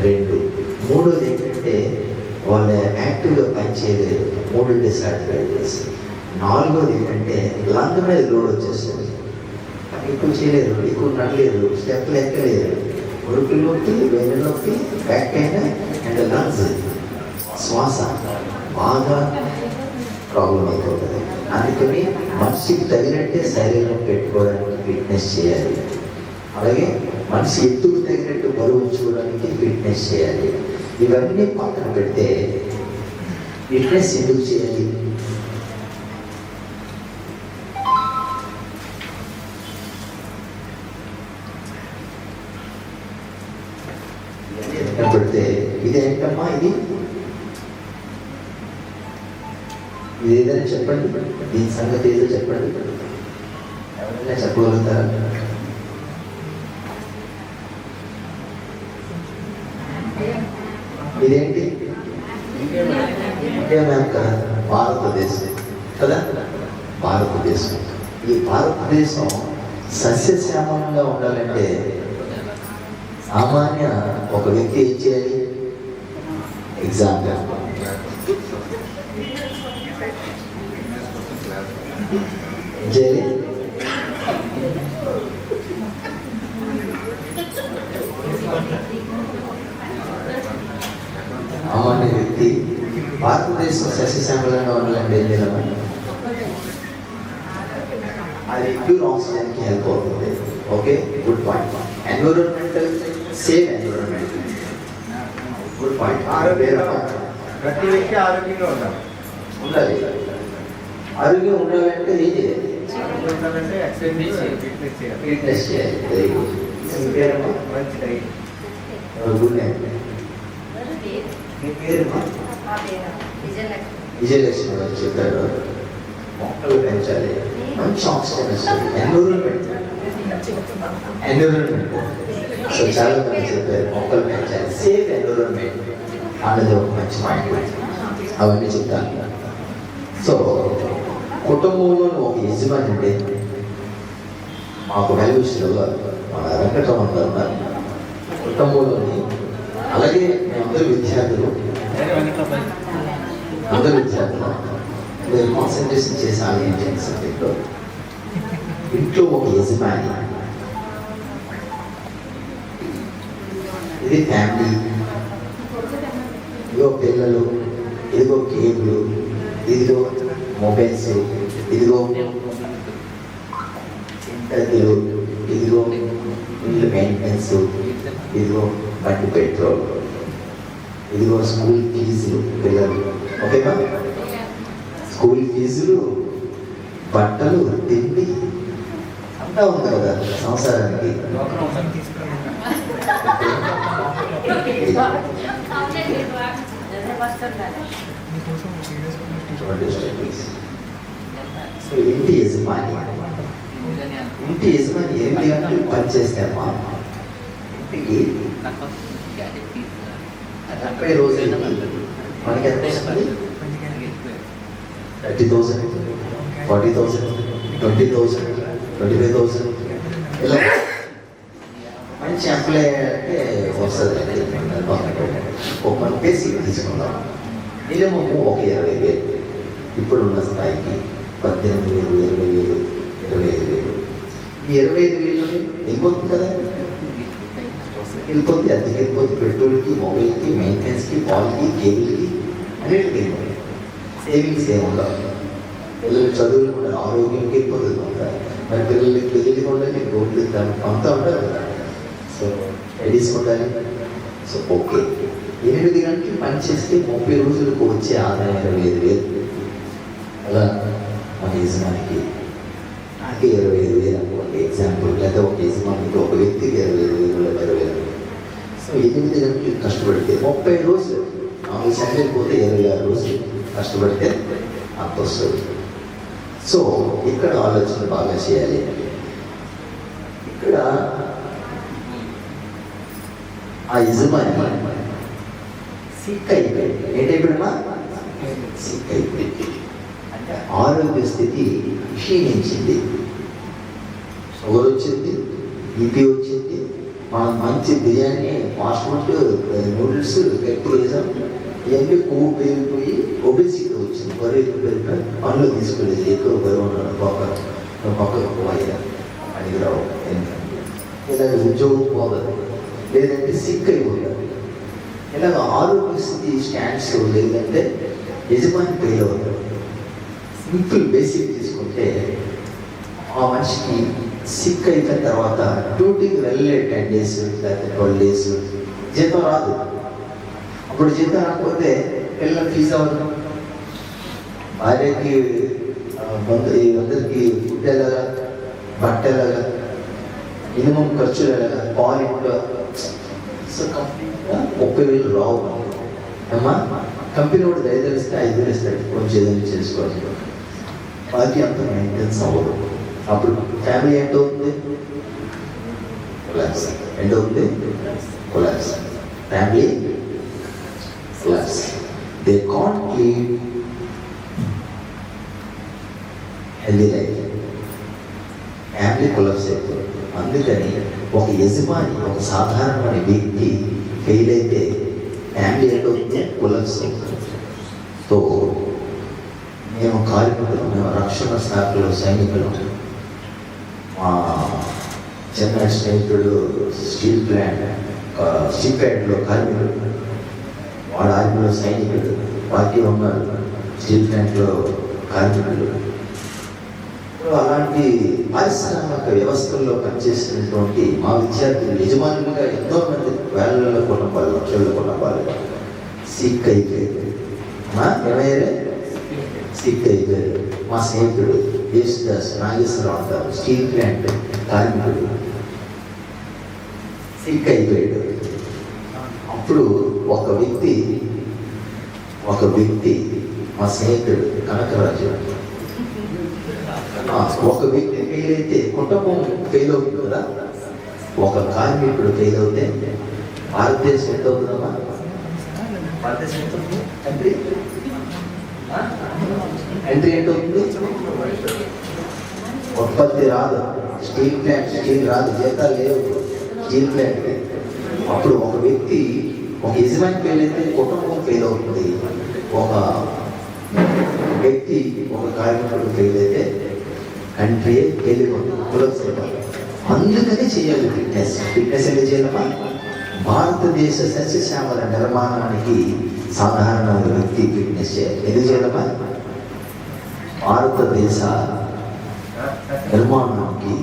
2, మూడోది ఏంటంటే వాళ్ళు యాక్టివ్గా పనిచేయలేరు, 3 డిసార్టిఫైడ్స్. 4వది ఏంటంటే లంగ్ మీద లోడ్ వచ్చేస్తుంది, ఎక్కువ చేయలేరు, ఎక్కువ నడలేరు, స్టెప్లు ఎక్కలేరు, ముడుకులు నొప్పి, వెన్ను నొప్పి, బ్యాక్ పెయిన్ అండ్ లంగ్స్, శ్వాస బాగా ప్రాబ్లం అయిపోతుంది. అందుకని మనిషికి తగినట్టే శరీరం పెట్టుకోవడానికి ఫిట్నెస్ చేయాలి. అలాగే మనిషి ఎత్తుకు తగినట్టు బరువు ఉంచుకోవడానికి ఫిట్నెస్ చేయాలి. ఇవన్నీ పక్కన పెడితే ఫిట్నెస్ ఎందుకు చేయాలి? పెడితే ఇదేంటమ్మా, ఇది ఏదైనా చెప్పండి, దీని సంగతి ఏదో చెప్పండి, ఎవరైనా చెప్పగలుగుతారా? ఇదేంటి? మ్యాప్ కదా, భారతదేశం కదా, భారతదేశం. ఈ భారతదేశం సస్యశ్యామలంగా ఉండాలంటే సామాన్య ఒక వ్యక్తి ఏం చేయాలి? ఎగ్జాంపుల్ చేయాలి, సామాన్య వ్యక్తి భారతదేశం సస్యశ్యామలంగా ఉండాలంటే ఏం చేయాలి? అది ప్యూర్ ఆక్సిజన్కి హెల్ప్ అవుతుంది. Okay, good point. Environmental save environment, good point. ప్రతి వ్యక్తి ఆరోగ్యంగా ఉండాలి. ఆరోగ్యం ఉండాలంటే ఏం చేయాలి? ఉండాలంటే ఎక్సర్సైజ్ చేయాలి. ఫిట్నెస్ చేయాలి. Very good. మీ పేరమ్మా? మంచి డైట్. Good night. మీ పేరమ్మా? విజయలక్ష్మి గారు చెప్పారు మొక్కలు పెంచాలి, మంచి ఆక్సిజన్ వస్తుంది. ఎన్విరాన్మెంట్ సో చాలా మంది చెప్పారు మొక్కలు పెంచాలి, సేఫ్ ఎన్విరాన్మెంట్ అన్నది ఒక మంచి పాయింట్. అవన్నీ చెప్తాను. సో కుటుంబంలో ఒక యజమాని అంటే మాకు వాల్యూస్లో మన వెంకటరమణ గారు ఉన్నారు కుటుంబంలోని. అలాగే అందరూ విద్యార్థులు మీరు కాన్సన్ట్రేషన్ చేసి ఆలోచించండి సబ్జెక్ట్లో. ఇంట్లో ఒక యజమాని, ఇది ఫ్యామిలీ, ఇదిగో పిల్లలు, ఇదిగో కేబుల్, ఇదిగో మొబైల్స్, ఇదిగో ఇంటర్వ్యూలు, ఇదిగో ఇల్లు మెయింటెనెన్స్, ఇదిగో బండి పెట్రోల్, ఇదిగో స్కూల్ ఫీజులు పిల్లలు. ఓకేనా? స్కూల్ ఫీజులు, బట్టలు, తిండి అంతా ఉంది కదా సంసారానికి. సో ఇంటి యజమాని ఏంటి అంటే పని చేస్తామా ఇంటికి 30 రోజులు మనకి ఎంత వస్తుంది? 30,000, 40,000, 20,000, 25,000 ఇలా మంచి ఎంప్లాయ్ అంటే వస్తుంది. ఒక మన బేసిక్ తీసుకుందాం. మినిమం ఒక 20,000 ఇప్పుడున్న స్థాయికి 18,000, 20,000, 25,000. ఈ 25,000 వెళ్ళిపోతుంది కదా, వెళ్ళిపోతుంది. అద్దెకి వెళ్ళిపోతుంది, పెట్రోల్కి, మొబైల్కి, మెయింటెనెన్స్కి, పాల్కి, కేబుల్కి అన్నిటికి వెళ్ళిపోతుంది. సేవింగ్స్ ఏముండవు. పిల్లలు చదువులు కూడా ఆరోగ్యంకి వెళ్ళిపోతుంది అంతా. మరి పిల్లలకి పెళ్ళి ఉండాలి, రోడ్లు అంతా ఉండాలి కదా. సో రెడీస్ ఉండాలి. సో ఓకే, 8 గంటలు పని చేస్తే 30 రోజులకు వచ్చే ఆదాయం 25,000. అలా మన యజమానికి నాకు 25,000 అనుకోండి ఎగ్జాంపుల్. లేదా ఒక యజమానికి, ఒక వ్యక్తికి 25,000, 20,000. సో 8 గంటలు కష్టపడితే 30 రోజులు, 4 సంఖ్యలు పోతే 26 రోజులు కష్టపడితే అంత వస్తుంది. సో ఇక్కడ ఆలోచన బాగా చేయాలి. ఇక్కడ ఆ యజమాని సిక్ అయిపోయింది. ఏంటైపోయినా సిక్ అయిపోయింది అంటే ఆరోగ్య స్థితి క్షీణించింది. షుగర్ వచ్చింది, బీపీ వచ్చింది. మనం మంచి బిర్యానీ, ఫాస్ట్ ఫుడ్, నూడిల్స్ గట్టి వేసాం, ఇవన్నీ కొవ్వు పెరిగిపోయి ఒబెసిటీ వచ్చింది. బరువు పెరిగిపోయి పనులు తీసుకోలేదు. ఎక్కువ బరువు పక్కకు పోయా అని రావు. ఇలాగ ఉద్యోగం పోగదు, లేదంటే సిక్ అయిపోతారు. ఇలాగ ఆరోగ్య స్థితి స్టాండ్స్ లేదంటే యజమాని ఫెయిల్ అవుతారు. సింపుల్ బేసిక్ తీసుకుంటే ఆ మనిషికి సిక్ అయిపోయిన తర్వాత డ్యూటీకి వెళ్ళే 10 days లేకపోతే 12 days జీతం రాదు. అప్పుడు జీతం రాకపోతే పిల్లల ఫీజు అవ్వదు, భార్యకి అందరికి ఫుడ్ ఎలాగా, బట్ట ఎలాగా, మినిమం ఖర్చులు ఎలాగా, పాలు ఇంట్లో. సో కంప్లీట్గా 30,000 రావు. అమ్మా కంపెనీ కూడా దయదలిస్తే 5,000 ఇస్తాడు, కొంచెం ఏదైనా చేసుకోవాలి. బాకీ అంత మెయింటెనెన్స్ అవ్వదు. అప్పుడు ఫ్యామిలీ ఏంటవుతుంది? కొలాప్స్. ఏంటవుతుంది? Collapse. Family collapse. They can't live healthy life. Family collapse అయిపోతుంది. అందుకని ఒక యజమాని, ఒక సాధారణమైన వ్యక్తి ఫెయిల్ అయితే ఫ్యామిలీ ఏంటవుతుంది? కొలాప్స్ అవుతుంది. సో మేము కార్మికులు, మేము రక్షణ శాఖలో సైనికులు, మా చిన్న స్నేహితుడు స్టీల్ ప్లాంట్లో కార్మికుడు, వాడు ఆర్మీలో సైనికుడు, పార్టీ ఉన్నారు స్టీల్ ప్లాంట్లో కార్మికులు. అలాంటి పారిశ్రామిక వ్యవస్థల్లో పనిచేసినటువంటి మా విద్యార్థులు యజమానులుగా ఎంతో మంది వేలలో కుటుంబాలు, లక్షల కుటుంబాలు సిక్ అయిపోయారు. ఏమయ్యారే? సిక్ అయిపోయారు. మా స్నేహితుడు యేసుదాస్ నాగేశ్వరరావు అంటారు, స్టీల్ ప్లాంట్ కార్మికుడు సిక్ అయిపోయాడు. అప్పుడు ఒక వ్యక్తి మా స్నేహితుడు కనకరాజు, ఒక వ్యక్తి ఫెయిల్ అయితే కుటుంబం ఫెయిల్ అవుతుంది కదా. ఒక కార్మికుడు ఫెయిల్ అవుతే భారతదేశం ఎంత అవుతుందమ్మా? భారతదేశం ఎంత అవుతుంది? ఎంట్రీ ఏంటవుతుంది? ఉత్పత్తి రాదు, స్టీల్ ప్లాంట్ స్టీల్ రాదు, జీతాలు లేవు స్టీల్ ప్లాంట్. అప్పుడు ఒక వ్యక్తి, ఒక యజమాని ఫెయిల్ అయితే కుటుంబం ఫెయిల్ అవుతుంది. ఒక వ్యక్తి, ఒక కార్మికుడు ఫెయిల్ అయితే కంట్రీ వెళ్ళిపోతుంది. అందుకని చేయాలి ఫిట్నెస్. ఫిట్నెస్ ఎందుకు చేయాలమ్మా? భారతదేశ సస్యశ్యామల నిర్మాణానికి సాధారణ వ్యక్తి ఫిట్నెస్ చేయాలి. ఎందుకు చేయాలమ్మా? భారతదేశ నిర్మాణానికి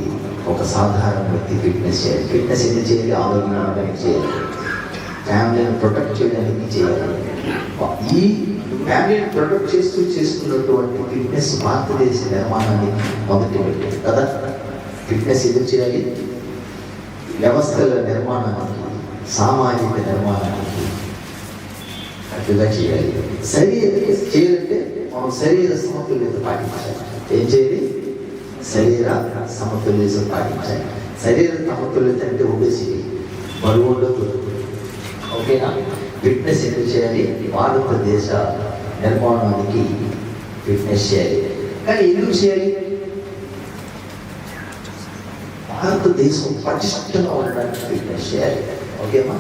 ఒక సాధారణ వ్యక్తి ఫిట్నెస్ చేయాలి. ఫిట్నెస్ ఎందుకు చేయాలి? ఆరోగ్యానికి చేయాలి, ఫ్యామిలీని ప్రొటెక్ట్ చేయడానికి చేయాలి. ఈ ఫ్యామిలీని ప్రొటెక్ట్ చేస్తున్నటువంటి ఫిట్నెస్ భారతదేశ నిర్మాణానికి మొదటి పెట్టారు కదా. ఫిట్నెస్ ఎందుకు చేయాలి? వ్యవస్థల నిర్మాణానికి, సామాజిక నిర్మాణానికి అట్లుగా చేయాలి. చేయాలంటే మనం శరీర సమతుల్యత పాటించాలి. ఏం చేయాలి? శరీర సమతుల్యత పాటించాలి. శరీర సమతుల్యత అంటే ఒబెసిటీ, బరువు ఉండకూడదు. ఓకేనా? ఫిట్నెస్ ఎందుకు చేయాలి? భారతదేశ నిర్మాణానికి ఫిట్నెస్ చేయాలి. కానీ ఎందుకు చేయాలి? భారతదేశం పటిష్టంగా ఉండడానికి ఫిట్నెస్ చేయాలి. ఓకేమా?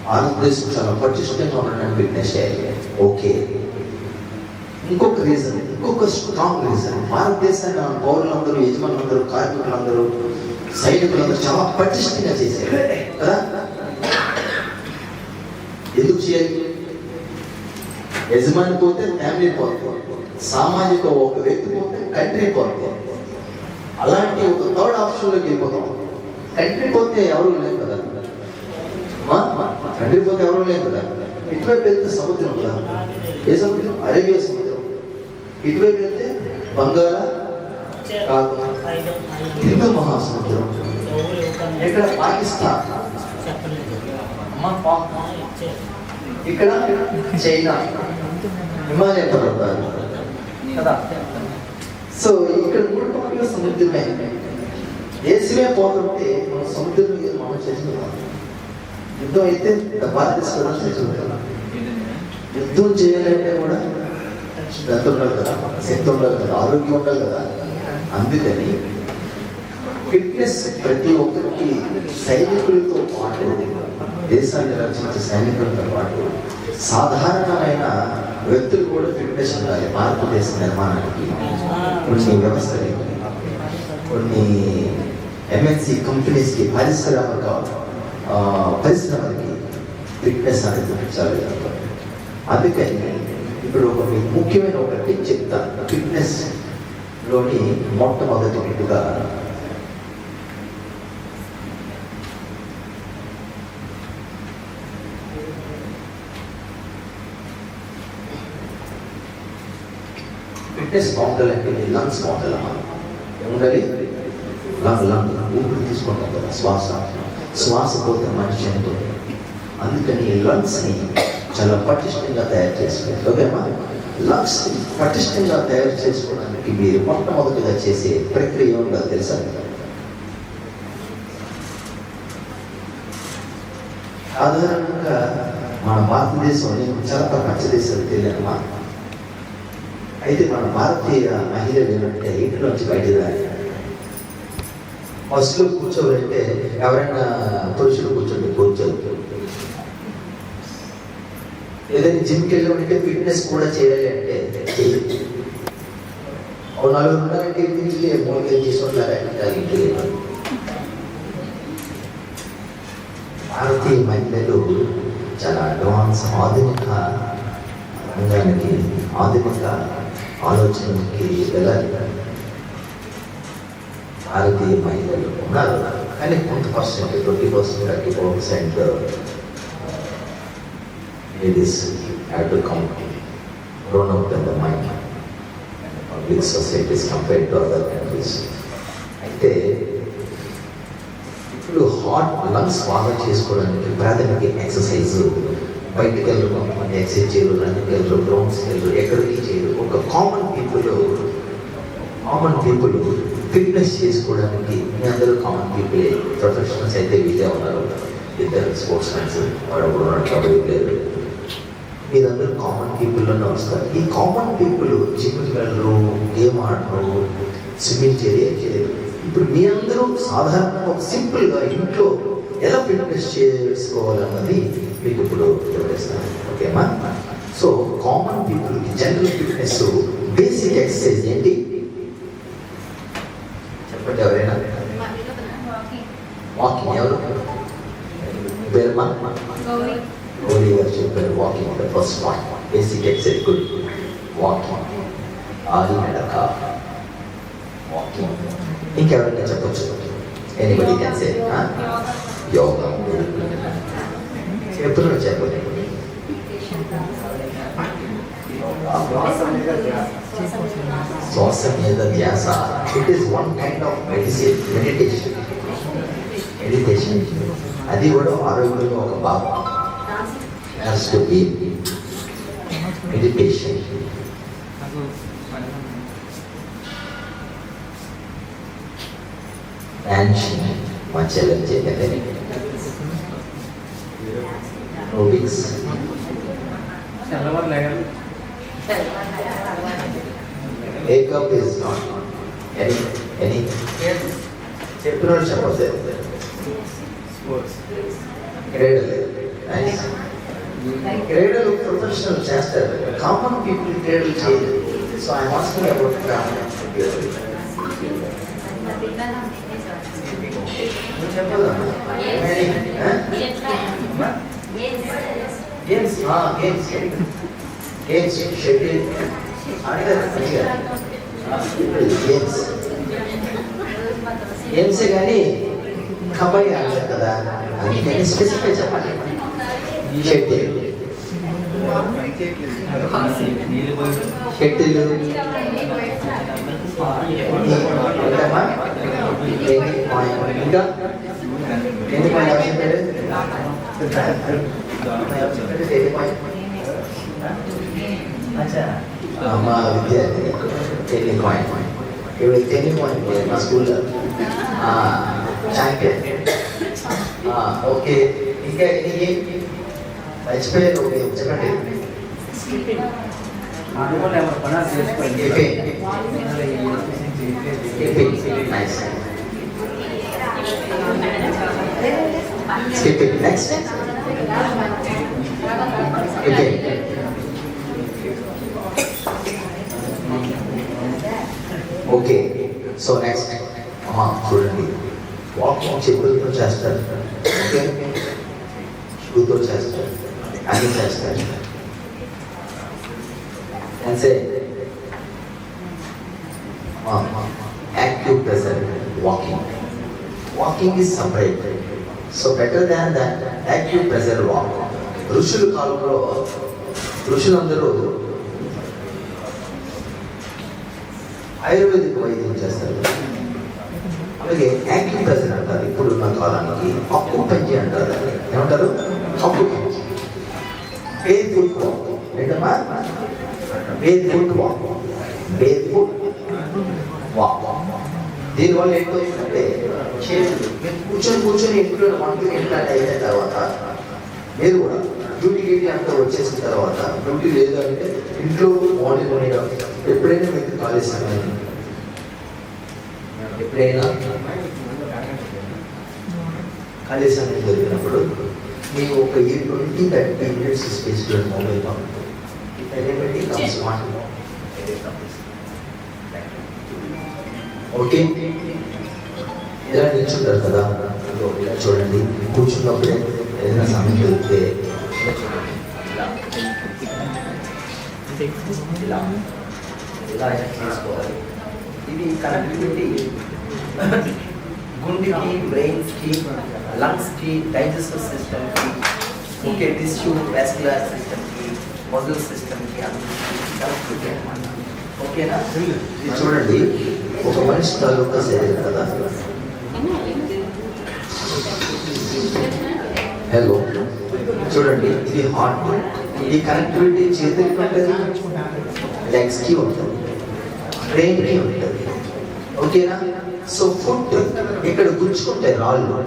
భారతదేశం చాలా పటిష్టంగా ఉండడానికి ఫిట్నెస్ చేయాలి. ఓకే. ఇంకొక రీజన్, ఇంకొక స్ట్రాంగ్ రీజన్, భారతదేశాన్ని పౌరులందరూ, యజమానులందరూ, కార్మికులందరూ, సైనికులందరూ చాలా పటిష్టంగా చేశారు కదా. ఎందుకు చేయాలి? యజమాని పోతే ఫ్యామిలీ పోతుంది, సామాజిక ఒక వ్యక్తి పోతే కంట్రీ పోతుంది. అలాంటి ఒక థర్డ్ ఆప్షన్లోకి వెళ్ళిపోతాం. కంట్రీ పోతే ఎవరు లేదు కదా, కంట్రీ పోతే ఎవరు లేదు కదా. ఇటువైపు వెళ్తే సముద్రం కదా. ఏ సముద్రం? అరేబియా సముద్రం. ఇటువైపు వెళ్తే బంగాళ హిందూ మహాసముద్రం. ఇక్కడ పాకిస్తాన్, ఇక్కడ చైనా, హిమాలయ పర్వతాలు కదా. సో ఇక్కడ 3 పక్కల సముద్రమే. దేశమే పోతుంటే మనం సముద్రం మీద మనం చేసుకుంటాం. యుద్ధం అయితే భారతదేశం చేసుకుంటాం. యుద్ధం చేయాలంటే కూడా శ్రద్ధ ఉండాలి కదా, శక్తి ఉండాలి కదా, ఆరోగ్యం ఉండాలి కదా. అందుకని ఫిట్నెస్ ప్రతి ఒక్కరికి, సైనికులతో పాటు, దేశాన్ని రక్షించే సైనికులతో పాటు సాధారణమైన వ్యక్తులు కూడా ఫిట్నెస్ ఉండాలి. భారతదేశ నిర్మాణానికి కొన్ని వ్యవస్థలు, కొన్ని ఎంఎన్సి కంపెనీస్కి, పరిశ్రమలకి ఫిట్నెస్ అనేది చూపించాలి. అందుకని ఇప్పుడు ఒక ముఖ్యమైన ఒక టిప్ చెప్తాను. ఫిట్నెస్లోని మొట్టమొదటి టిప్గా ఫిట్నెస్ బాగుండాలంటే లంగ్స్ బాగుండాలమ్మా. ఏముండాలి? లంగ్ ఊపిరి తీసుకుంటాం కదా, శ్వాస పోతే మనిషి చనిపోతుంది. అందుకని లంగ్స్ని చాలా పటిష్టంగా తయారు చేసుకోవాలి. ఓకేమా? లంగ్స్ పటిష్టంగా తయారు చేసుకోవడానికి మీరు మొట్టమొదటిగా చేసే ప్రక్రియ ఉండాలి తెలుసా? సాధారణంగా మన భారతదేశం చాలా ప్రపంచ దేశాలు తెలియదమ్మా. అయితే మన భారతీయ మహిళలు ఏమంటే ఇంట్లోంచి బయటికి రాలి బస్సులో కూర్చోవాలంటే ఎవరైనా పురుషులు కూర్చోదు. ఏదైనా జిమ్కి వెళ్ళామంటే ఫిట్నెస్ కూడా చేయాలి అంటే ఓ నలుగురు ఉన్నారంటే ఇంటికి మోడల్ చేసుకుంటారంటే ఇంటికి. భారతీయ మహిళలు చాలా అడ్వాన్స్ ఆధునిక రంగానికి ఆధునిక ఆలోచనకి వెళ్ళాలి. భారతీయ మహిళలు ఉన్నారు కానీ కొంత percent 20%, 30% ladies have to come grown up in the mind public societies compared to other countries. అయితే ఇప్పుడు హార్ట్ లంగ్స్ బాగా చేసుకోవడానికి ప్రాథమిక ఎక్సర్సైజ్ బయటకు వెళ్ళరు, కొంతమంది ఎక్సర్సైజ్ చేయరు, రన్నింగ్ వెళ్ళరు, గ్రౌండ్స్కి వెళ్ళరు, ఎక్కడికి చేయరు. ఒక కామన్ పీపుల్ ఫిట్నెస్ చేసుకోవడానికి మీ అందరూ కామన్ పీపుల్. ప్రొఫెషనల్స్ అయితే వీళ్ళే ఉన్నారు, ఇద్దరు స్పోర్ట్స్ మ్యాన్స్ వాడు కబడ్డీ ప్లేయర్. మీరందరూ కామన్ పీపుల్లోనే వస్తారు. ఈ కామన్ పీపుల్ జిమ్కి వెళ్ళరు, గేమ్ ఆడరు, స్విమ్మింగ్ చేయరు. ఇప్పుడు మీ అందరూ సాధారణంగా ఒక సింపుల్గా ఇంట్లో ఎలా ఫిట్నెస్ చేసుకోవాలన్నది మీకు ఇప్పుడు తెలియజేస్తాను. ఓకేమా? సో కామన్ పీపుల్కి జనరల్ ఫిట్నెస్ బేసిక్ ఎక్సర్సైజ్ ఏంటి చెప్పండి ఎవరైనా? వాకింగ్. ఎవరు పేరుమా? గౌరీ గారు చెప్పారు. Walking the first point, basic exercise. Good. Walking, ఆది నడక, వాకింగ్. ఇంకెవరైనా చెప్పచ్చు? Anybody can say. యోగా. ఎప్పుడు చెప్పండి. శ్వాస మీద ధ్యాస. It is one kind of meditation. అది కూడా ఆరోగ్యంలో ఒక భాగం. Has to be meditation. Dancing, my challenge is aerobics. Makeup is not any. Everyone should say. Cradle. Nice. Cradle professional chester. Common people cradle change. So I am asking about common people. Games, schedule. Games కానీ కబడ్డీ ఆడలేదు కదా, అందుకని specify చెప్పాలి. Shuttle, ఇంకా ఎన్ని point మా విద్యార్థి టెన్నింగ్ point. ఇప్పుడు టెన్నింగ్ పాయింట్ మా స్కూల్లో ఛాంపియన్. ఓకే, ఇంకా ఎన్ని మర్చిపోయారు? ఓకే చెప్పండి. Skipping. Next. Okay. Okay. So next. చూడండి, వాకింగ్ చెప్పులతో చేస్తారు, ఓకే, షూతో చేస్తారు, అన్ని చేస్తారు. And say active pressure walking. Walking is separate. So better than that active pressure walk. ఋషులు కాలంలో ఋషులందరూ ఆయుర్వేదిక్ వైద్యం చేస్తారు. అలాగే యాక్టివ్ ప్రెజర్ అంటారు. ఇప్పుడున్న కాలానికి హక్కు పంచి అంటారు. ఏమంటారు? హక్కు పంచి. Barefoot walk. ఏంటమ్మా? Barefoot walk. Barefoot walk. దీనివల్ల ఏంటంటే చేతులు కూర్చొని ఇంట్లో వంటలు ఇంట్లో అయిన తర్వాత మీరు కూడా డ్యూటీ గీటీ అంతా వచ్చేసిన తర్వాత డ్యూటీ లేదు అంటే ఇంట్లో మార్నింగ్ ఎప్పుడైనా మీకు ఖాళీ సమయం ఎప్పుడైనా ఖాళీ సమయం దొరికినప్పుడు మీకు ఒక 20-30 minutes space mobile smart okay. ఇలా నిల్చుంటారు కదా, ఇలా చూడండి. కూర్చున్నప్పుడే ఏదైనా సమయం దొరికితే ఇలా ఇలా చేసుకోవాలి. ఇది కనెక్టివిటీ గుండెకి, బ్రెయిన్స్కి, లంగ్స్కి, డైజెస్టివ్ సిస్టమ్కి, ఓకే, టిష్యూ వాస్కులర్ సిస్టమ్కి, మజిల్ సిస్టమ్కి అన్నిటికీ కనెక్టివిటీ అన్నమాట. ఓకేనా? ఇది చూడండి, ఒక మనిషి తాలూకా శరీరం కదా. హలో చూడండి, ఇది హార్ట్. ఈ కనెక్టివిటీ చేతులకి ఉంటుంది, లెగ్స్కి ఉంటుంది, బ్రెయిన్కి ఉంటుంది. ఓకేనా? సో ఫుడ్ ఇక్కడ గుచ్చుకుంటే రాళ్ళు,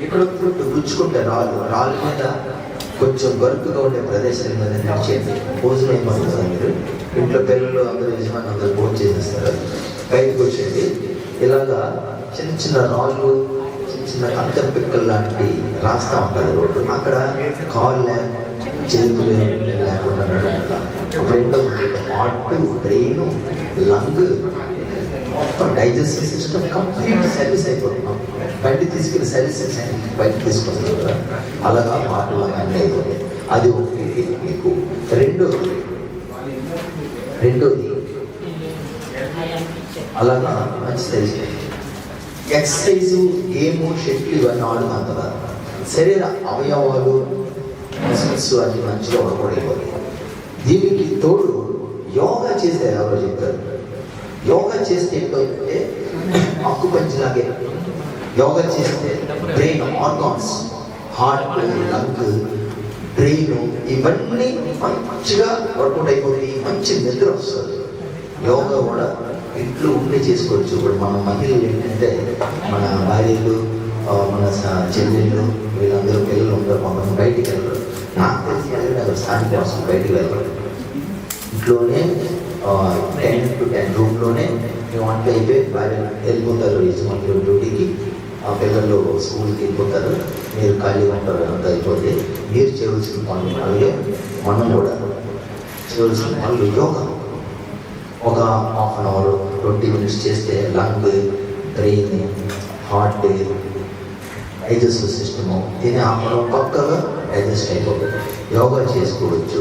ఇక్కడ ఫుడ్ గుచ్చుకుంటే రాళ్ళ మీద కొంచెం గరుకుగా ఉండే ప్రదేశం మీద నడిచేది భోజనం ఏమవుతుంది. మీరు ఇంట్లో పిల్లలు అందరూ యజమాని అందరూ భోజనం చేసేస్తారు. బయటకు వచ్చేది ఇలాగా చిన్న చిన్న రాళ్ళు, చిన్న చిన్న కంకర పిక్కలు లాంటి రాస్తా ఉంటారు రోడ్డు. అక్కడ కాళ్ళు చేతులు లేకుండా రెండు హార్ట్, బ్రెయిన్, లంగ్, మొత్తం డైజెస్టివ్ సిస్టమ్ కంప్లీట్ సర్వీస్ అయిపోతున్నాం. బయట తీసుకెళ్ళి సర్వీసెస్ బయట తీసుకొస్తారు కదా, అలాగా హార్ట్ లాగా అన్నీ అయిపోతాయి. అది ఒకటి మీకు. రెండోది అలాగా మంచి తెలిసి ఎక్సర్సైజ్, గేమ్, షటిల్ ఇవన్నీ ఆడుతాం కదా, శరీర అవయవాలు మసిల్స్ అన్ని మంచిగా ఉడకూడైపోతాయి. దీనికి తోడు యోగా చేస్తే ఎవరో చెప్తారు. యోగా చేస్తే ఏంటంటే అక్కుపంచిలాగే యోగా చేస్తే brain organs, heart, lung, brain ఇవన్నీ మంచిగా వర్కౌట్ అయిపోయి మంచి నిద్ర వస్తుంది. యోగా కూడా ఇంట్లో ఉండి చేసుకోవచ్చు. ఇప్పుడు మన మహిళలు ఏంటంటే మన భార్యలు, మన చెల్లెళ్ళు, వీళ్ళందరూ పిల్లలు ఉంటారు, మనం బయటికి వెళ్ళరు. నాకు తెలిసి వెళ్ళిన స్థానిక కోసం బయటికి వెళ్ళరు. ఇంట్లోనే 10 to 10 రూమ్లోనే మేము వంట అయిపోయి భార్య వెళ్ళిపోతారు యజమానులు డ్యూటీకి, ఆ పిల్లలు స్కూల్కి వెళ్ళిపోతారు. మీరు ఖాళీగా ఉంటారు. అంత అయిపోతే మీరు చేయవలసిన పనులు అలాగే మనం కూడా చేయవలసిన పనులు. యోగా ఒక 1/2 hour 20 minutes చేస్తే lung, brain, heart, digestive system దీని 1/2 hour పక్కగా డైజెస్ట్ అయిపోతుంది. యోగా చేసుకోవచ్చు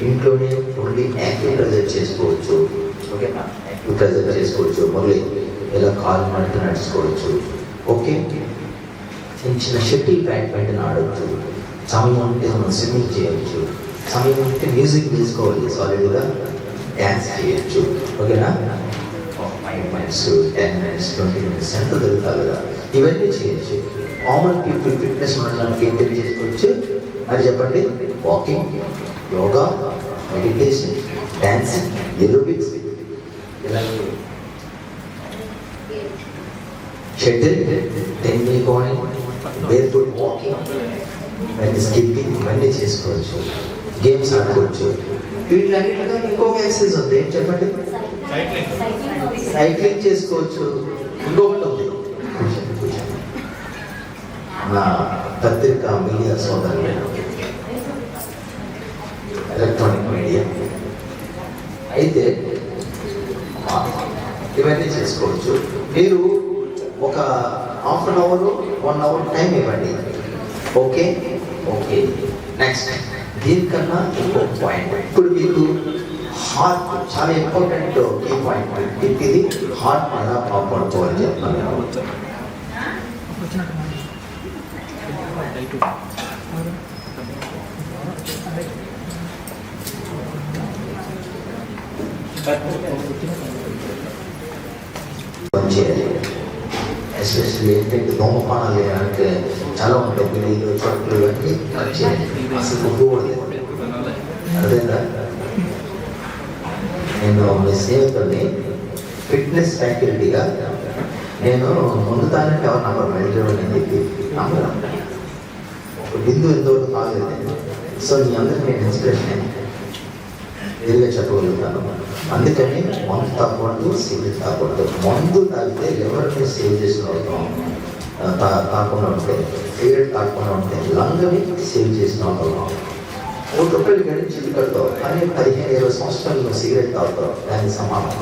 ఇంట్లోనే. ఓన్లీ యాక్టివ్ ప్రెజర్ చేసుకోవచ్చు. ఓకేనా? యాక్టివ్ ప్రెజర్ చేసుకోవచ్చు. మళ్ళీ ఇలా కాలు నడిపి నడుచుకోవచ్చు. ఓకే, చిన్న చిన్న షటిల్ బ్యాడ్మింటన్ ఆడవచ్చు. సమయం ఉంటే మనం స్విమ్మింగ్ చేయవచ్చు. సమయం ఉంటే మ్యూజిక్ తీసుకోవాలి, సాలిడ్గా డ్యాన్స్ చేయొచ్చు. ఓకేనా? 5 minutes, 10 minutes, 20 minutes ఎంత దొరుకుతారు కదా, ఇవన్నీ చేయొచ్చు. కామన్ పీపుల్ ఫిట్నెస్ ఉండడానికి ఏం తెలియజేసుకోవచ్చు అది చెప్పండి. Walking, yoga, meditation, dancing, aerobics, ఇలాంటి shuttle, technique, bare foot walking, ఇవన్నీ స్కిప్పింగ్ ఇవన్నీ చేసుకోవచ్చు. గేమ్స్ ఆడుకోవచ్చు. వీటిలన్నిటిలో ఇంకొక ఎక్సర్సైజ్ ఉంది, ఏం చెప్పండి. సైక్లింగ్ చేసుకోవచ్చు. ఇంకొకటి ఉంది, నా పత్రిక మీడియా సోదరులు, ఎలక్ట్రానిక్ మీడియా అయితే ఇవన్నీ చేసుకోవచ్చు. మీరు ఒక 1/2 hour 1 hour టైం ఇవ్వండి. Okay okay. నెక్స్ట్ దీనికన్నా ఇంకొక పాయింట్. ఇప్పుడు మీకు హార్ట్ చాలా ఇంపార్టెంట్ కీ పాయింట్. ఇది హార్ట్ ఎలా కాపాడుకోవాలని చెప్తున్నాను. ఎస్పెషల్లీ ఏంటంటే దోమపానాలు అంటే చాలా ఉంటాయి. బిల్లీలు, చోట్లు ఇవన్నీ అసలు ఉండకూడదు. అదేనా? నేను మీ స్నేహితుడిని ఫిట్నెస్ ఫ్యాకల్టీగా నేను ముందుతానంటే ఎవరు నంబర్ మెడికల్ అని చెప్పి నమ్మడం. ఒక బిందు ఎంతో తాగలేదు. సో మీ అందరికీ నేను ఇన్స్పిరేషన్ ఏదిగా చెప్పగలుగుతాను. అందుకని మందు తాగకూడదు, సిగరెట్ తాగకూడదు. మందు తాగితే లివర్ని సేవ్ చేసిన అవుతాం, తాగకుండా ఉంటే, సిగరెట్ తాగకుండా ఉంటే లంగ్ని సేవ్ చేసిన అవుతాం. ₹1 కానీ చిల్లు కడతావు, కానీ 15-20 సంవత్సరాలు నువ్వు సిగరెట్ తాగుతావు, దానికి సమానం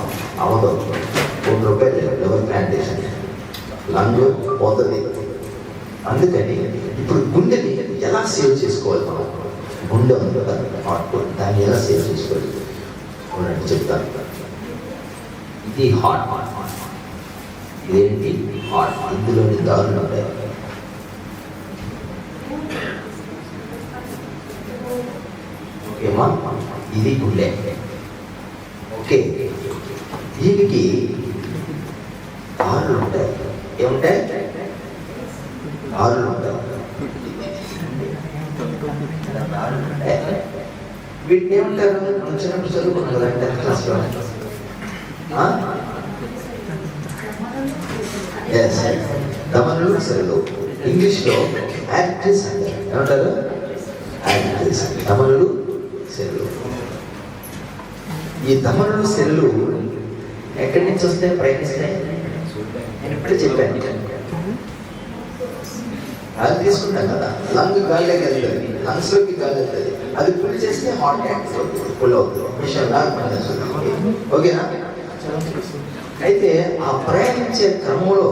అవ్వదు. ₹1 లివర్ ప్లాంటేషన్, లంగ్ పోతుంది. అందుకని ఇప్పుడు గుండెని ఎలా సేవ్ చేసుకోవాలి మనం? గుండె ఉంది కదా, హార్ట్, దాన్ని ఎలా సేవ్ చేసుకోవాలి చూడండి, చెప్తాను. ఇది హార్ట్, ఇదేంటి హార్ట్, ఇందులోని దారులు ఉంటాయి. ఓకేమా, ఇది గుండె. ఓకే, దీనికి దారులు ఉంటాయి. ఏముంటాయి? దారులు ఉంటాయి. వీటిని ఏమంటారు? చిన్నప్పుడు చదువుకున్నాం కదా 10th క్లాస్లో. దమనులు సెల్లు, ఇంగ్లీష్లో యాక్ట్రెస్ అంటారు. ఏమంటారు? యాక్ట్రెస్. దమనులు సెల్లు. ఈ దమనులు సెల్లు ఎక్కడి నుంచి వస్తే ప్రయత్నిస్తాయి? నేను ఇప్పుడే చెప్పాను. అది తీసుకుంటాం కదా, లంగ్ గాలిలోకి వెళ్తుంది, లంగ్స్లోకి గాలి వెళ్తుంది, అది ఫుల్ చేస్తే హార్ట్ అటాక్ ఫుల్ అవుతుంది. విషయం ఓకేనా? అయితే ఆ ప్రయాణించే క్రమంలో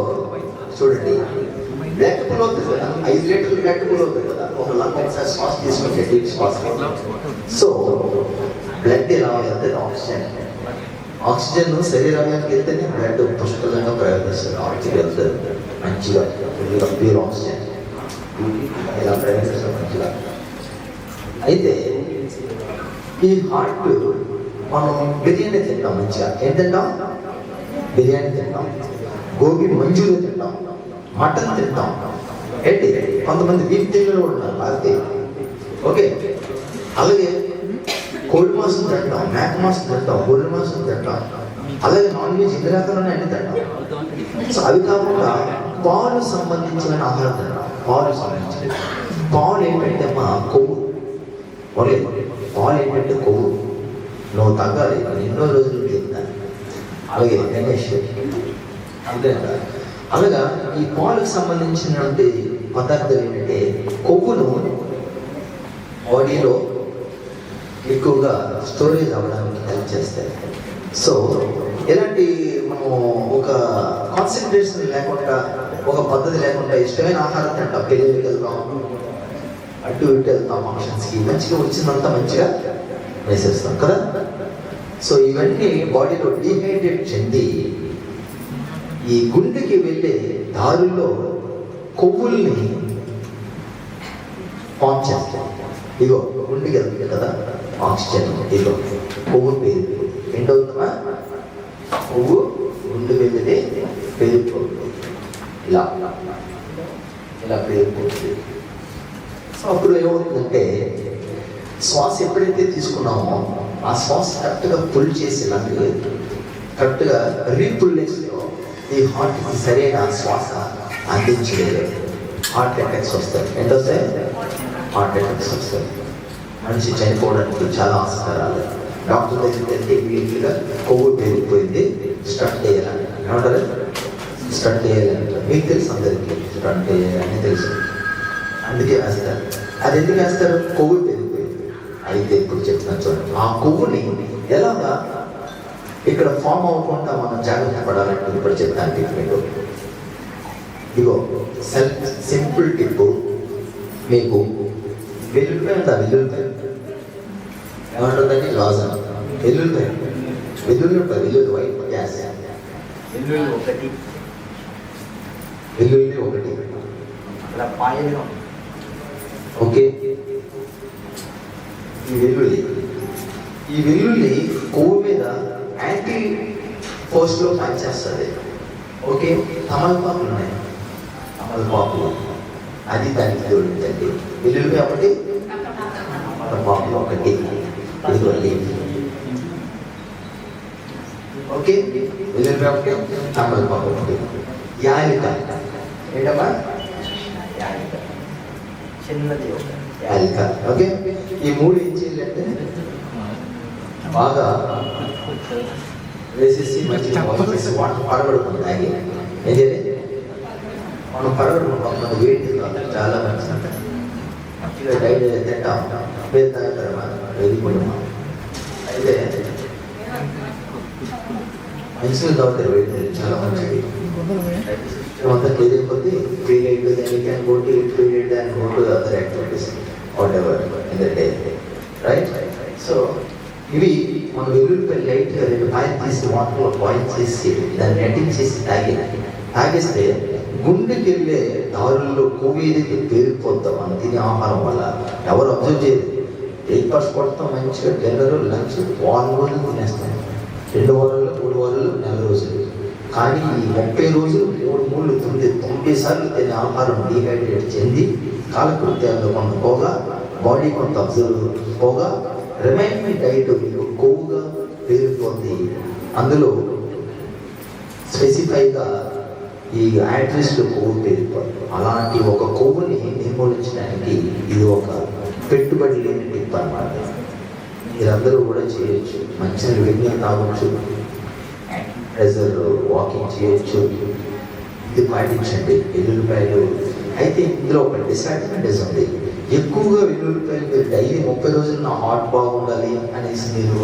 చూడండి, బ్లడ్ ఫుల్ అవుతుంది కదా, 5 లీటర్లు బ్లడ్ ఫుల్ అవుతుంది కదా, ఒక లంగ్ ఒకసారి శ్వాస తీసుకుంటే డీప్ శ్వాస. సో బ్లడ్ ఎలా వెళ్తుంది? ఆక్సిజన్ శరీరంలోకి వెళ్తేనే బ్లడ్ పుష్కలంగా ప్రయోగిస్తుంది. ఆక్సిజన్ వెళ్తుంది మంచిగా, ప్యూర్ ఆక్సిజన్ ఇలా ప్రయోగిస్తుంది మంచిగా. అయితే ఈ హార్ట్ మనం బిర్యానీ తింటాం మంచిగా. ఏం తింటాం? బిర్యానీ తింటాం, గోబీ మంచూరియా తింటాం, మటన్ తింటాం. ఏంటి, కొంతమంది బీఫ్ తిన్నలు ఉన్నారు భారతీయ. ఓకే, అలాగే కోడి మాంసం తింటాం, మేక మాంసం తింటాం, గొర్రె మాంసం తింటాం, అలాగే నాన్ వెజ్ ఎన్ని రకాలనే అన్ని తింటాం. సో అవి కాకుండా పాలు సంబంధించిన ఆహారం తింటాం. పాలు సంబంధించిన పాలు ఏంటంటే మా కొవ్వు. ఓకే, పాలు ఏంటంటే కొవ్వు. నువ్వు తగ్గాలి, ఎన్నో రోజులు తింటాను. అలాగే గణేష్ అంతే. అలాగా ఈ పాలకు సంబంధించినటువంటి పదార్థాలు ఏంటంటే కొవ్వును బాడీలో ఎక్కువగా స్టోరేజ్ అవ్వడానికి హెల్ప్ చేస్తాయి. సో ఎలాంటి మనం ఒక కాన్సన్ట్రేషన్ లేకుండా, ఒక పద్ధతి లేకుండా ఇష్టమైన ఆహారం తింటాం, పెళ్ళికి వెళ్తాం, అటు ఇటు వెళ్తాం ఫంక్షన్స్కి, మంచిగా వచ్చిందంతా మంచిగా వేసేస్తాం కదా. సో ఇవన్నీ బాడీలో డీహైడ్రేట్ చెంది ఈ గుండెకి వెళ్ళే దారుల్లో కొవ్వుల్ని ఫామ్ చేస్తాం. ఇగో గుండెకి వెళ్తుంది కదా ఆక్సిజన్, ఇగో కొవ్వు పెరుగు. ఏంటవుతుందా? కొవ్వు గుండె వెళ్ళితే పెరిగిపోతుంది, ఇలా ఇలా పెరిగిపోతుంది. సో అప్పుడు ఏమవుతుందంటే శ్వాస ఎప్పుడైతే తీసుకున్నామో ఆ శ్వాస కరెక్ట్గా పుల్ చేసి లంగ్ కరెక్ట్గా రీపుల్నెస్లో ఈ హార్ట్కి సరైన శ్వాస అందించలేదు. హార్ట్ అటాక్స్ వస్తాయి. ఏంటొస్తాయి? హార్ట్ అటాక్స్ వస్తాయి. మనిషి చనిపోవడానికి చాలా ఆస్కారాలు. డాక్టర్ దగ్గరికి వెళ్తే ఇమీడియట్గా కొవ్వు పెరిగిపోయింది, స్టంట్ చేయాలని. ఏమంటారు? స్టంట్ చేయాలంటే మీకు తెలుసు, అందరికీ స్టంట్ చేయాలని తెలుసు, అందుకే వేస్తారు. అది ఎందుకు వేస్తారు? కొవ్వు పెరిగిపోయింది. అయితే ఇప్పుడు చెప్తాను చూడండి, ఆ కొవ్వుని ఎలాగా ఇక్కడ ఫామ్ అవ్వకుండా మనం జాగ్రత్త పడాలంటే ఇప్పుడు చెప్తాను ట్రీట్మెంట్. ఇగో సింపుల్ టిప్పు. మీకు వెల్లుల్లిపాయ ఉందా? వెల్లుల్లిపాయ ఏమంటుందండి? లాజన్. వెల్లుల్లిపాయ, వెల్లుల్లి ఉంటుంది, వెల్లుల్లి వైట్ గ్యాస్, వెల్లుల్లి ఒకటి అలా పాయగా. ఓకే, ఈ వెల్లుల్లి కొవ్వు మీద యాంటీ ఫోర్స్లో పనిచేస్తుంది. ఓకే, తమలపాకులు ఉన్నాయి, తమలపాకులు అది దానికి దొరుకుతుంది. వెల్లుల్లిపాయ ఒకటి, తమలపాకులు ఒకటి, ఇదిగోండి. ఓకే, వెల్లుల్లిపాయ ఒకటి, తమలపాకు ఒకటి. యాలిక ఏంటమ్మా? యాలిక. ఆల్కహాల్. ఓకే, ఈ 3 ఏం చేయాలంటే బాగా వేసేసి మంచిగా వేసేసి వాటర్ పడగడుతుంది తాగి ఏం చేయాలి, మనం పడగడుకుంటాం. మన వెయిట్ చాలా మంచిది, మంచిగా డైట్ తింటాం, పేరు తాగుతారు వెళ్ళిపోయాం. అయితే మంచిగా తాగుతారు, వెయిట్ చాలా మంచిది. అంతా క్లియర్ అయిపోతే period then you can go to it period and go to other activities whatever in the day, right? So ఇవి మన వెల్లుల్లిపల్లి లైట్గా 2 పాయింట్ తీసి వాటర్లో బాయిల్ చేసి దాన్ని నెట్టింగ్ చేసి తాగేస్తే గుండెకి వెళ్ళే దారుల్లో కొవ్వు ఏదైతే పేరుకుపోతాం మనం తినే ఆహారం వల్ల. ఎవరు అబ్జర్వ్ చేయలేదు, బ్రేక్ఫాస్ట్ కొడతాం మంచిగా, డిన్నర్ లంచ్ వారం రోజులు తినేస్తాం, 2 వారాలు 3 వారాలు 4 రోజులు. కానీ ఈ 30 రోజులు 3 9 సార్లు తినే ఆహారం డీహైడ్రేట్ చెంది కాలకృత్యాల్లో కొంత పోగా, బాడీ కొంత అబ్జర్వ్ పోగా, రిమైనింగ్ డైట్ కొవ్వుగా పెరుగుతుంది. అందులో స్పెసిఫైగా ఈ యాడ్రెస్లో కొవ్వు పెరిగిపోతుంది. అలాంటి ఒక కొవ్వుని నిర్మూలించడానికి ఇది ఒక పెట్టుబడి లేని టిప్ అన్నమాట. మీరందరూ కూడా చేయొచ్చు, మంచిగా వెన్నీళ్ళు తాగొచ్చు, ప్రెజర్ వాకింగ్ చేయొచ్చు, ఇది పాటించండి. వెల్లుల్లిపాయలు అయితే ఇందులో ఒక డిసడ్వాంటేజ్ ఉంది, ఎక్కువగా వెల్లుల్లిపాయలు మీరు డైలీ 30 రోజులు నా హార్ట్ బాగుండాలి అనేసి మీరు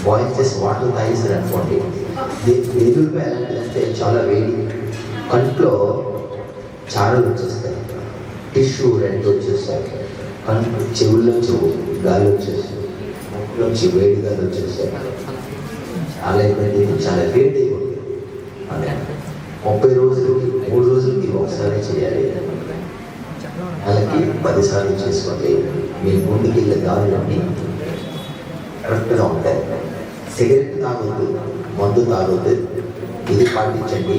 బాయిల్ చేసి వాటర్ తాగేసారు అనుకోండి, వెల్లుల్లిపాయ ఎలాంటిదంటే చాలా వేడి, కంట్లో చారలు వచ్చేస్తాయి, టిష్యూ రెండు వచ్చేస్తాయి, కంట్లో చెవుల్లోంచి గాలి వచ్చేస్తాయి, ముక్కులోంచి వేడి గాలి వచ్చేస్తాయి, చాలా ఇబ్బంది, చాలా వేడి ఉంటుంది. అదే 30 రోజులకి 3 రోజులకి ఒకసారి చేయాలి, నెలకి 10 సార్లు చేసుకోండి. మీ గుండెకి వెళ్ళే దారులన్నీ కరెక్ట్గా ఉంటాయి. సిగరెట్ తాగొద్దు, మందు తాగొద్దు, ఇది పాటించండి.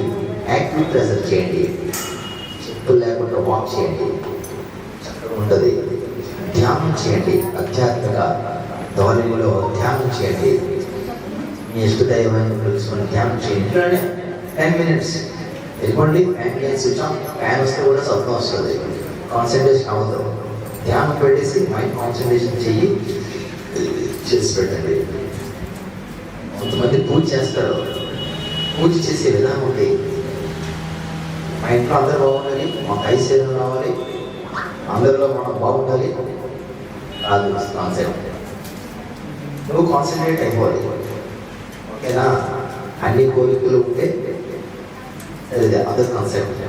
యాక్టివ్ ప్రెజర్ చేయండి, చెప్పులు లేకుండా వాక్ చేయండి, చక్కగా ఉంటుంది. ధ్యానం చేయండి, ఆధ్యాత్మిక ధోరణిలో ధ్యానం చేయండి. మీ ఇష్టదైవాన్ని తెలుసుకొని ధ్యానం చేయండి. 10 minutes వెళ్ళిపోండి, ఫ్యాన్ స్విచ్ ఆన్, ఫ్యాన్ వస్తే కూడా శబ్దం వస్తుంది, కాన్సన్ట్రేషన్ అవుతుంది. ధ్యానం పెట్టేసి మైండ్ కాన్సన్ట్రేషన్ చేసి పెట్టండి. కొంతమంది పూజ చేస్తారు, పూజ చేసే విధానం ఉంది. మా ఇంట్లో అందరూ బాగుండాలి, మాకు ఐశ్వర్యం రావాలి, అందరిలో మనం బాగుండాలి, అది కాన్సెప్ట్. నువ్వు కాన్సన్ట్రేట్ అయిపోవాలి, ఓకేనా? అన్ని కోరికలు ఉంటే అది అదర్ కాన్సెప్ట్.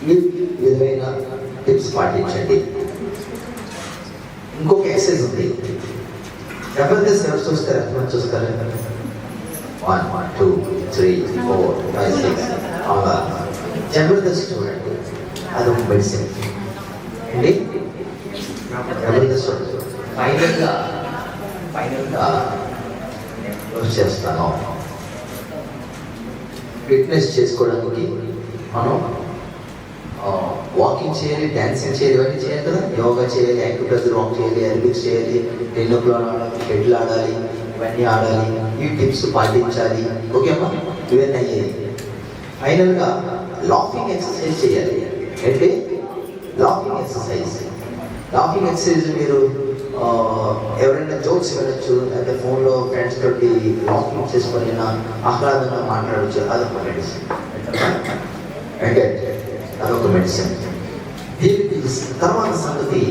ఈ విధమైన టిప్స్ పాటించండి. ఇంకొక ఎక్సర్సైజ్ ఉంది, జబర్దస్త్ ఎవరు చూస్తారు, ఎంతమంది చూస్తారు? 1 2 3 4 5 6 అలా జబర్దస్త్ చూడండి, అది ఒక మెడిసిన్ అండి. జబర్దస్త్ ఫైనల్గా చేస్తాను. ఫిట్నెస్ చేసుకోవడానికి మనం వాకింగ్ చేయాలి, డ్యాన్సింగ్ చేయాలి, ఇవన్నీ చేయాలి కదా. యోగా చేయాలి, యాక్టివ్ ప్రెజర్ వాక్ చేయాలి, ఎరోబిక్స్ చేయాలి, టెన్నుకులో ఆడాలి, షెడ్లు ఆడాలి, ఇవన్నీ ఆడాలి. ఈ టిప్స్ పాటించాలి, ఓకే అమ్మా? ఇవన్నీ అయ్యేది. ఫైనల్గా లాఫింగ్ ఎక్సర్సైజ్ చేయాలి. అంటే లాఫింగ్ ఎక్సర్సైజ్ మీరు ఎవరైనా జోక్స్ వినొచ్చు, లేకపోతే ఫోన్లో ఫ్రెండ్స్ తోటి లాఫింగ్ చేసుకొని ఆహ్లాదంగా మాట్లాడచ్చు, అదొక మెడిసిన్. అంటే అదొక మెడిసిన్. దీనికి తర్వాత సంగతి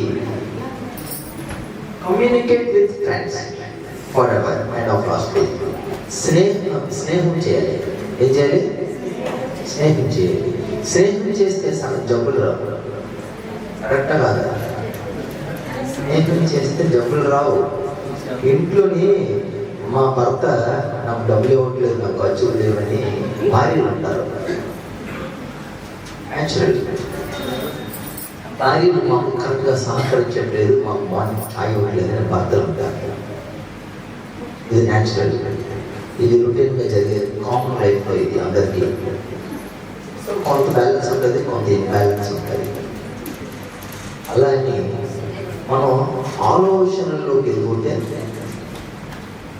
communicate with friends for ever and of last. స్నేహం చేయాలి. ఏం చేయాలి? స్నేహం చేయాలి. స్నేహం చేస్తే జబ్బులు రావు, కరెక్టా కాదా? స్నేహం చేస్తే జబ్బులు రావు. ఇంట్లోని మా భర్త నాకు డబ్బులు ఇవ్వట్లేదు, నాకు ఖర్చులు లేవని భార్యలు అంటారు. న్యాచురల్. భార్యలు మాకు కరెక్ట్గా సహకరించట్లేదు, మాకు మార్నింగ్ ఛాయ్ ఇవ్వట్లేదు అని భర్తలు ఉంటారు. ఇది న్యాచురల్, ఇది రొటీన్గా జరిగే కామన్ లైఫ్లో ఇది అందరికీ. కొంత బ్యాలెన్స్ ఉంటుంది, కొంత ఇన్బ్యాలెన్స్ ఉంటుంది. అలాగే మనం ఆలోచనల్లోకి వెళ్ళిపోతే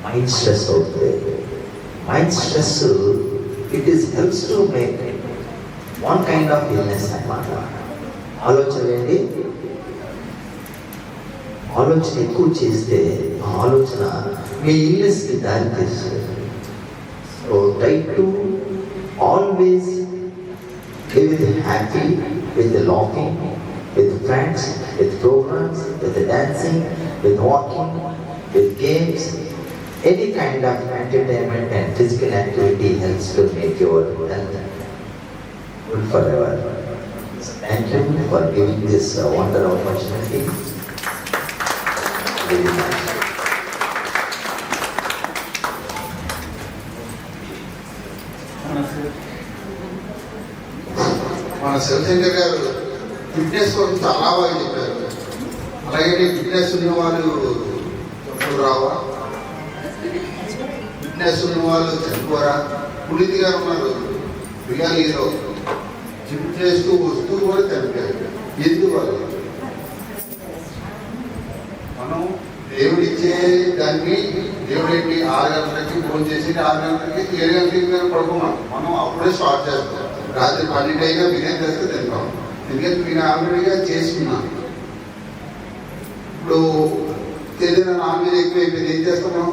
మైండ్ స్ట్రెస్ అవుతుంది. Mind stress it is helps to make one kind of illness అన్నమాట. ఆలోచన ఏంటి? ఆలోచన ఎక్కువ చేస్తే ఆ ఆలోచన మీ ఇల్నెస్కి దారి తీస్తుంది. So try to always live with happy, with laughing, with friends, with programs, with dancing, with walking, with games. Any kind of entertainment and physical activity helps to make your health good forever. Thank you for giving this wonder opportunity. Very much. మన శివశంకర్ గారు fitness కోసం చాలా బాగా చెప్పారు. అలాగే fitness ఉన్న వాళ్ళు రావా, ఫిట్నెస్ ఉన్న వాళ్ళు చనిపోరా. పునీత్ గారు ఉన్నారు, రియల్ హీరో. జిమ్ చేస్తూ వస్తూ కూడా చనిపోయారు. ఎందువల్ల? మనం దేవుడిచ్చే దాన్ని దేవుడికి 6 గంటలకి ఫోన్ చేసి 6 గంటలకి 7 గంటలకి మేము పడుకున్నాం. మనం అప్పుడే స్టార్ట్ చేస్తాం. రాత్రి 12 అయినా బిర్యానీ చేస్తే తింటాం. ఎందుకంటే నేను ఆల్రెడీగా చేసుకున్నాను. ఇప్పుడు ఏదైనా నాన్ వెజ్ ఎక్కువ అయిపోయింది, ఏం చేస్తాం?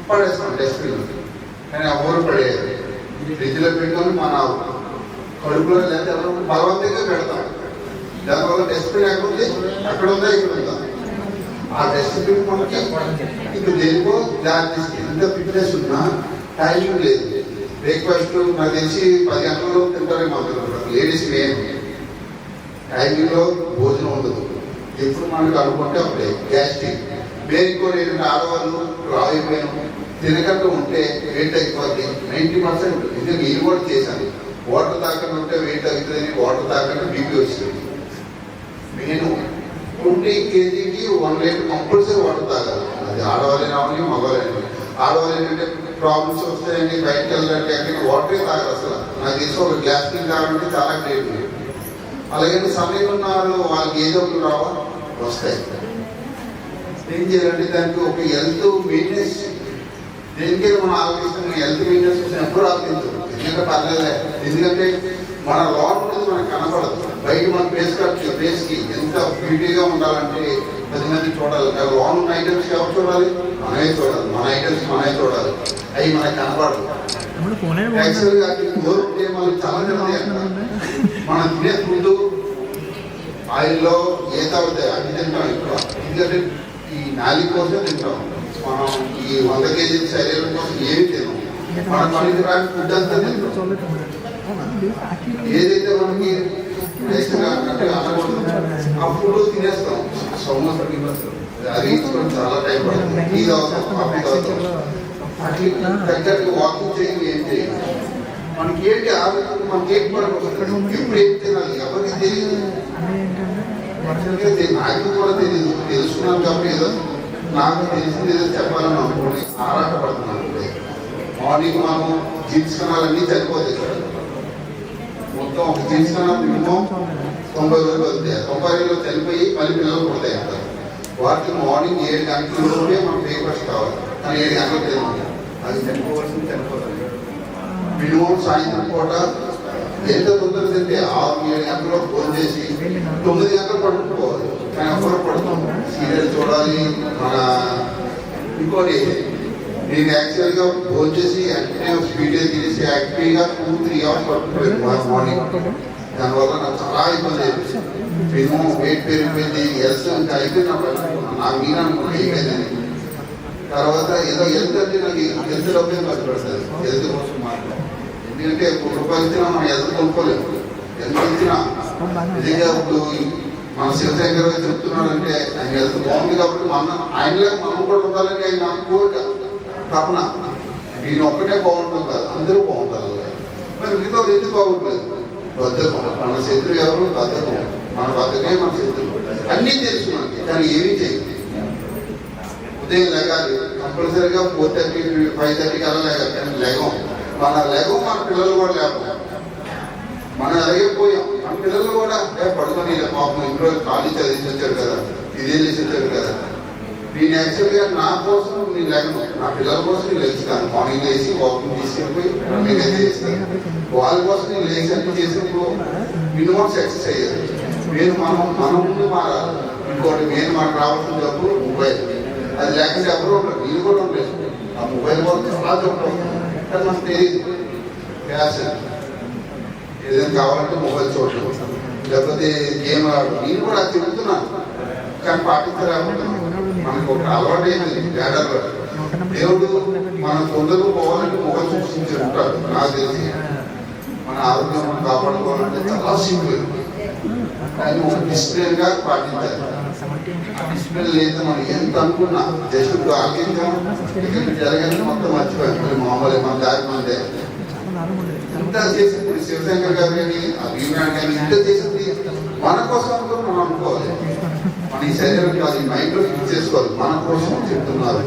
పడేస్తాం డస్ట్బిన్. కానీ ఎవరు పడేయాలి, ఫ్రిడ్జ్లో పెట్టుకొని మన కడుపులో లేదా బలవంతంగా పెడతాం. దానివల్ల డస్ట్బిన్ లేకపోతే అక్కడ ఉందా ఇక్కడ ఉందా, ఆ డస్ట్బిన్ మనకి ఇప్పుడు దేనికో దారి తీసుకు. ఎంత ఫిట్నెస్ ఉన్నా టైమింగ్ లేదు. బ్రేక్ఫాస్ట్ నాకు తెలిసి 10 గంటల్లో తింటారేమో లేడీస్ మెయిన్. టైమింగ్లో భోజనం ఉండదు. ఎప్పుడు మనకు అనుకుంటే అప్పుడే గ్యాస్ట్రిక్. ఇంకో ఏంటంటే ఆడవాళ్ళు రాయిపోయాం తినకుండా ఉంటే వెయిట్ అయిపోద్ది 90%. ఎందుకంటే నేను కూడా చేశాను. వాటర్ తాకుండా ఉంటే వెయిట్ అవుతుందని వాటర్ తాకుండా బీపీ వచ్చింది. నేను 20 kgకి 1 లీటర్ కంపల్సరీ వాటర్ తాగాలి. అది ఆడవాళ్ళే రావాలి మగవాళ్ళే. ఆడవాళ్ళు ఏంటంటే ప్రాబ్లమ్స్ వస్తాయండి, బయటకు వెళ్ళాలంటే అక్కడ వాటరే తాగరు అసలు. నాకు తెలిసి ఒక గ్లాస్ టీ తాగాలంటే చాలా గ్రేట్. అలాగే సమయం ఉన్న వాళ్ళు వాళ్ళకి ఏదో ఒకటి రావా వస్తాయి. ఏం చేయాలంటే దానికి ఒక హెల్త్ మెయింటెనెన్స్ దేనికైనా మనం ఆలోచిస్తాం. హెల్త్ మెయింటెనెన్స్ కోసం ఎప్పుడు ఆలోచించదు. ఎందుకంటే పర్లేదు, ఎందుకంటే మన లోన్ అనేది మనకు కనపడదు. బయట మన ఫేస్కి ఎంత బ్యూటీగా ఉండాలంటే 10 మంది చూడాలి. లోన్ ఉన్న ఐటమ్స్ ఎవరు చూడాలి? మనమే చూడాలి. మన ఐటమ్స్ మనమే చూడాలి. అవి మనకు కనపడదు. యాక్చువల్గా కోరుకుంటే మనం చాలా మనం తినే ఫుడ్ ఆయిల్లో ఏ తాగుతాయి అవి తింటాం ఎక్కువ. ఎందుకంటే ఈ 4 కోసం తింటాం. మనం ఈ 100 kg శరీరం కోసం ఏమి తిన్నాం. మనం పనికి రాని ఫుడ్ అంతా తింటాం. ఏదైతే మనకి అప్పుడు తినేస్తాం. అది చాలా టైం పడుతుంది. టీ తాగుతాం, కాఫీ తాగుతాం. తగ్గట్టు వాకింగ్ చేయాలి. ఏం చేయాలి మనకి ఏంటి ఆరోగ్యం, మనకి ఏంటి ఎప్పుడు ఏం తినాలి ఎవరికి తెలియదు. నాకు కూడా తెలియదు. తెలుసుకున్నాను కాబట్టి ఏదో నాకు తెలిసింది ఏదో చెప్పాలని అనుకోండి ఆరాటపడుతున్నాను. మార్నింగ్ మనం జీన్స్ కణాలన్నీ చనిపోతాయి కదా. మొత్తం ఒక జీన్స్ కణాలు మినిమం 90 రోజులు వస్తాయి. 90 రోజులు చనిపోయి మళ్ళీ పిల్లలు పుడతాయి అంటారు. వాటికి మార్నింగ్ 7 గంటలలోపే మనం బ్రేక్ఫాస్ట్ కావాలి. కానీ 7 గంటలకు తినాలి. అది చనిపోవాల్సింది చనిపోతుంది. మినిమం సాయంత్రం పూట ఎంత తొందర తింటే 6-7 గంటల్లో ఫోన్ చేసి 9 గంటలు పడుకోవాలి. కానీ అప్పుడు పడుతుంది. సీరియల్ చూడాలి. మన ఇంకోటి నేను యాక్చువల్గా ఫోన్ చేసి అంటే వీడియో తీసి యాక్టివ్గా 2-3 hours పడుతుంది మార్నింగ్. దానివల్ల నాకు చాలా ఇబ్బంది అయిపోయింది. మినిమం వెయిట్ పెరిగిపోయింది. హెల్త్ అంటే అయిపోయింది. నా మీద అయిపోయిందని తర్వాత ఏదో హెల్త్ అంటే నాకు హెల్త్ డబ్బే ఖర్చు పెడతాను. హెల్త్ కోసం మాట్లాడాలి. ఎందుకంటే ₹1 ఇచ్చినా మనం హెల్త్ కొనుక్కోలేము. ఎంత ఇచ్చినా నిజంగా ఇప్పుడు మన శివశంకర్ గారు చెప్తున్నాడంటే ఆయన హెల్త్ బాగుంది కాబట్టి ఆయనలో మనం కూడా ఉండాలని ఆయన నాకు కోరిక తపన. నేను ఒక్కటే బాగుంటుంది కాదు, అందరూ బాగుంటారు. మరి మిగతా ఎందుకు బాగుంటుంది? బద్ధకం. మన శత్రువు ఎవరు? బద్ధకం. మన బద్ధకమే మన శత్రువు. అన్నీ తెలుసు మనకి, కానీ ఏమీ చేయదు. ఉదయం లేగాలి కంపల్సరీగా 4:30, 5:30 కల్లా లేగాలి. కానీ లేగం. మన లేగం మన పిల్లలు కూడా లేకపోతే మనం ఎలాగైపోయాం. మన పిల్లలు కూడా పడుకొని పాపం ఇంట్లో ఖాళీ చదివించి వచ్చాడు కదా, ఇదే చేసి వచ్చాడు కదా. నేను యాక్చువల్గా నా కోసం నేను లేకను, నా పిల్లల కోసం నేను లేస్తాను. మార్నింగ్ లేచి వాకింగ్ తీసుకెళ్ళిపోయి రన్నింగ్ అయితే చేస్తాను. వాళ్ళ కోసం నేను లేచి అన్ని చేసినప్పుడు మినిమం ఎక్సర్సైజ్ మెయిన్ మన ముందు మారాలి. ఇంకోటి మెయిన్ మనకు రావాల్సిన జబ్బు మొబైల్. అది లేకుండా ఎవరు ఉంటారు, వీళ్ళు కూడా ఉండలేదు. ఆ మొబైల్ వల్ల చాలా జబ్బు అవుతుంది. కానీ మనకు తెలియదు. ఫ్యాషన్ ఏదైనా కావాలంటే మొబైల్ చూడటం, లేకపోతే గేమ్ ఆడటం, నేను కూడా అది చెబుతున్నాను కానీ పాటించలేకపోతున్నాను. మనకు ఒక అలవాటు ఏంటి తేడాలు. దేవుడు మన తొందరగా పోవాలంటే మొబైల్ చూసి చెప్తాడు. నాకు తెలిసి మన ఆరోగ్యం మనం కాపాడుకోవాలంటే చాలా సింపుల్, కానీ ఒక డిసిప్లిన్గా పాటించాలి. డిసిప్లిన్ లేదు మనం ఎంత అనుకున్నా జస్ట్ ఆరోగ్యంగా జరగాలని మొత్తం మర్చిపోయాం. మామూలు మన దారి మందే ఇంత చేసింది శివశంకర్ గారు కానీ అభిమాన్ కానీ ఇంత చేసింది మన కోసం అనుకుని మనం అనుకోవాలి. మన ఈ శరీరం కాదు, ఈ మైండ్ లో ఫిక్స్ చేసుకోవాలి. మన కోసం చెప్తున్నారు.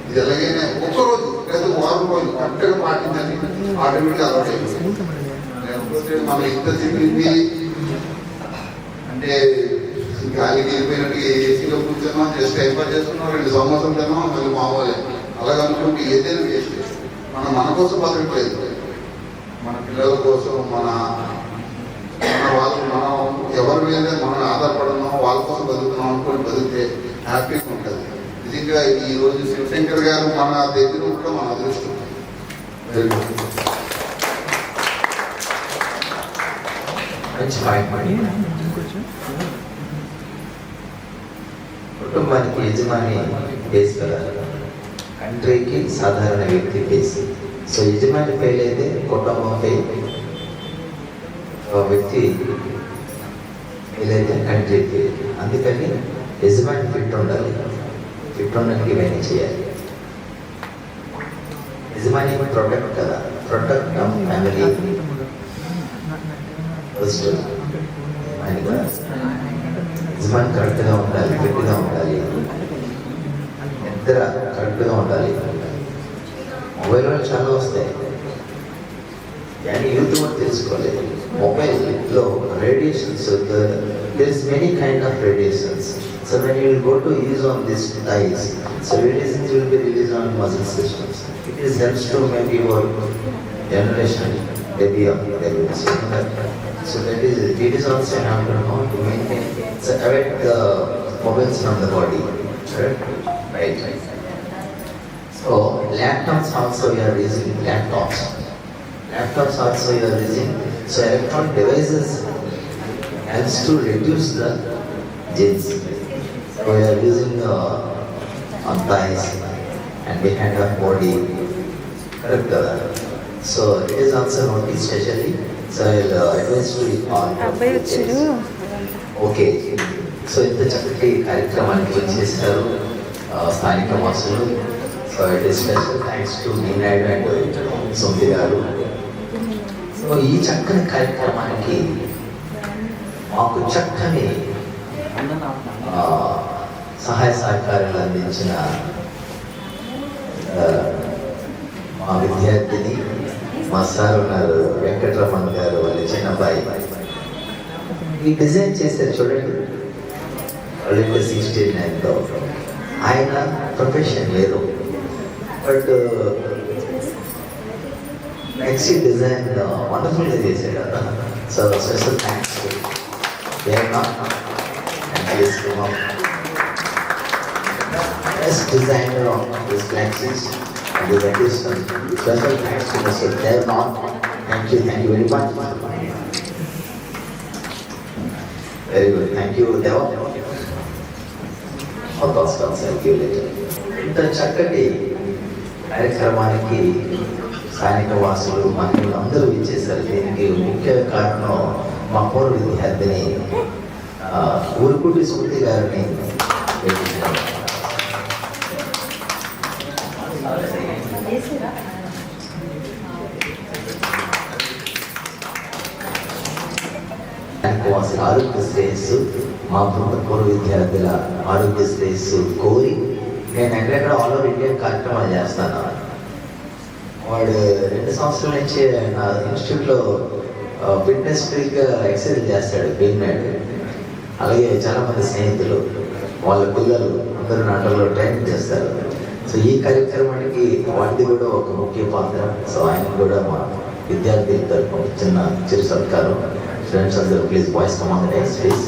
ఇది ఎలాగైనా ఒక్కరోజు లేదా వారం రోజులు కరెక్ట్గా పాటించండి, ఆటోమేటిక్గా అలవాటు అయిపోతుంది. లేకపోతే మనం ఇంత చెప్పింది అంటే గాలికి వెళ్ళిపోయినట్టుగా ఏసీలో కూర్చున్నాం, జస్ట్ టైం పాస్ చేసుకున్నాం, 2 సంవత్సరాలు తిన్నాం, మళ్ళీ మామూలే అలాగనుకుంటే ఏదైనా వేస్ట్. మన కోసం బతకట్లేదు, మన పిల్లల కోసం, మన వాళ్ళు మనం ఎవరి మీద మనం ఆధారపడున్నాం, వాళ్ళ కోసం బతుకుతున్నాం అనుకుని బతికితే హ్యాపీగా ఉంటుంది. నిజంగా ఈ రోజు శివశంకర్ గారు మన దగ్గర కూడా మన అదృష్టం. కుటుంబానికి యజమాని బేస్ కదా, కంట్రీకి సాధారణ వ్యక్తి బేస్. సో యజమాని ఫెయిల్ అయితే కుటుంబం ఫెయిల్, వ్యక్తి ఫెయిల్ అయితే కంట్రీ ఫెయిల్. అందుకని యజమాని ఫిట్ ఉండాలి, ఫిట్ ఉండడానికి ఇవన్నీ చేయాలి. యజమాని ప్రొటెక్ట్ కదా, ప్రొటెక్ట్ ఫ్యామిలీ ఫస్ట్. ఆయన కూడా యజమాని కరెక్ట్గా ఉండాలి, ఫిట్గా ఉండాలి, నిద్ర కరెక్ట్గా ఉండాలి. మొబైల్ వల్ల చాలా వస్తాయి కానీ యూత్ కూడా తెలుసుకోలేదు. మొబైల్లో radiations, there is many kind of radiations. So when you will go to use on this eyes, so radiations will be released on muscle systems. It is helps to maybe your generation, maybe of so that is it is also an how to maintain, so avoid the mobiles from the body, right? So laptops also we are using laptops also we are using. So electronic devices helps to reduce the genes. So we are using on thighs and behind our body, correct? So it is also noticed specially. So I will advise to all. Okay. So ఇంత చక్కటి కార్యక్రమానికి వచ్చేసారు స్థానిక వాసులు. So it is special thanks to Meenaidu and Sonthi గారు. So ఈ చక్కని కార్యక్రమానికి మాకు చక్కని సహాయ సహకారాలు అందించిన మా విద్యార్థిని, మా సార్ ఉన్నారు వెంకటరమణ గారు, వాళ్ళ చిన్నబ్బాయి. ఈ డిజైన్ చేశారు చూడండి, 69లో. ఆయన ప్రొఫెషన్ లేదు, బట్ నెక్స్ట్ డిజైన్ వండర్ఫుల్గా చేశాడు. So special thanks to best designer of this flexes and the addition. Special thanks to Mr. Devon. Thank you very much. Very good, thank you Devon. All those comes, thank you later. ఇంత చక్కటి కార్యక్రమానికి స్థానిక వాసులు మహిళలు అందరూ ఇచ్చేసారు. దీనికి ముఖ్య కారణం మా పూర్వ విద్యార్థిని ఊరుకుటి స్మృతి గారిని పెట్టించారు. ఆరోగ్య శ్రేయస్సు, మా పూర్వ విద్యార్థుల ఆరోగ్య శ్రేయస్సు కోరి నేను ఎక్కడెక్కడ ఆల్ ఓవర్ ఇండియా కార్యక్రమాలు చేస్తాను. వాడు 2 సంవత్సరాల నుంచి నా ఇన్స్టిట్యూట్లో ఫిట్నెస్ ఫ్రీగా ఎక్సర్సైజ్ చేస్తాడు భీమ్నాయుడు. అలాగే చాలామంది స్నేహితులు వాళ్ళ పిల్లలు అందరూ నాటల్లో ట్రైనింగ్ చేస్తారు. సో ఈ కార్యక్రమానికి వాటిది కూడా ఒక ముఖ్య పాత్ర. సో ఆయన కూడా మా విద్యార్థి తరఫున చిన్న చిరు సత్కారం. స్టూడెంట్స్ అందరూ please boys come on the dais please.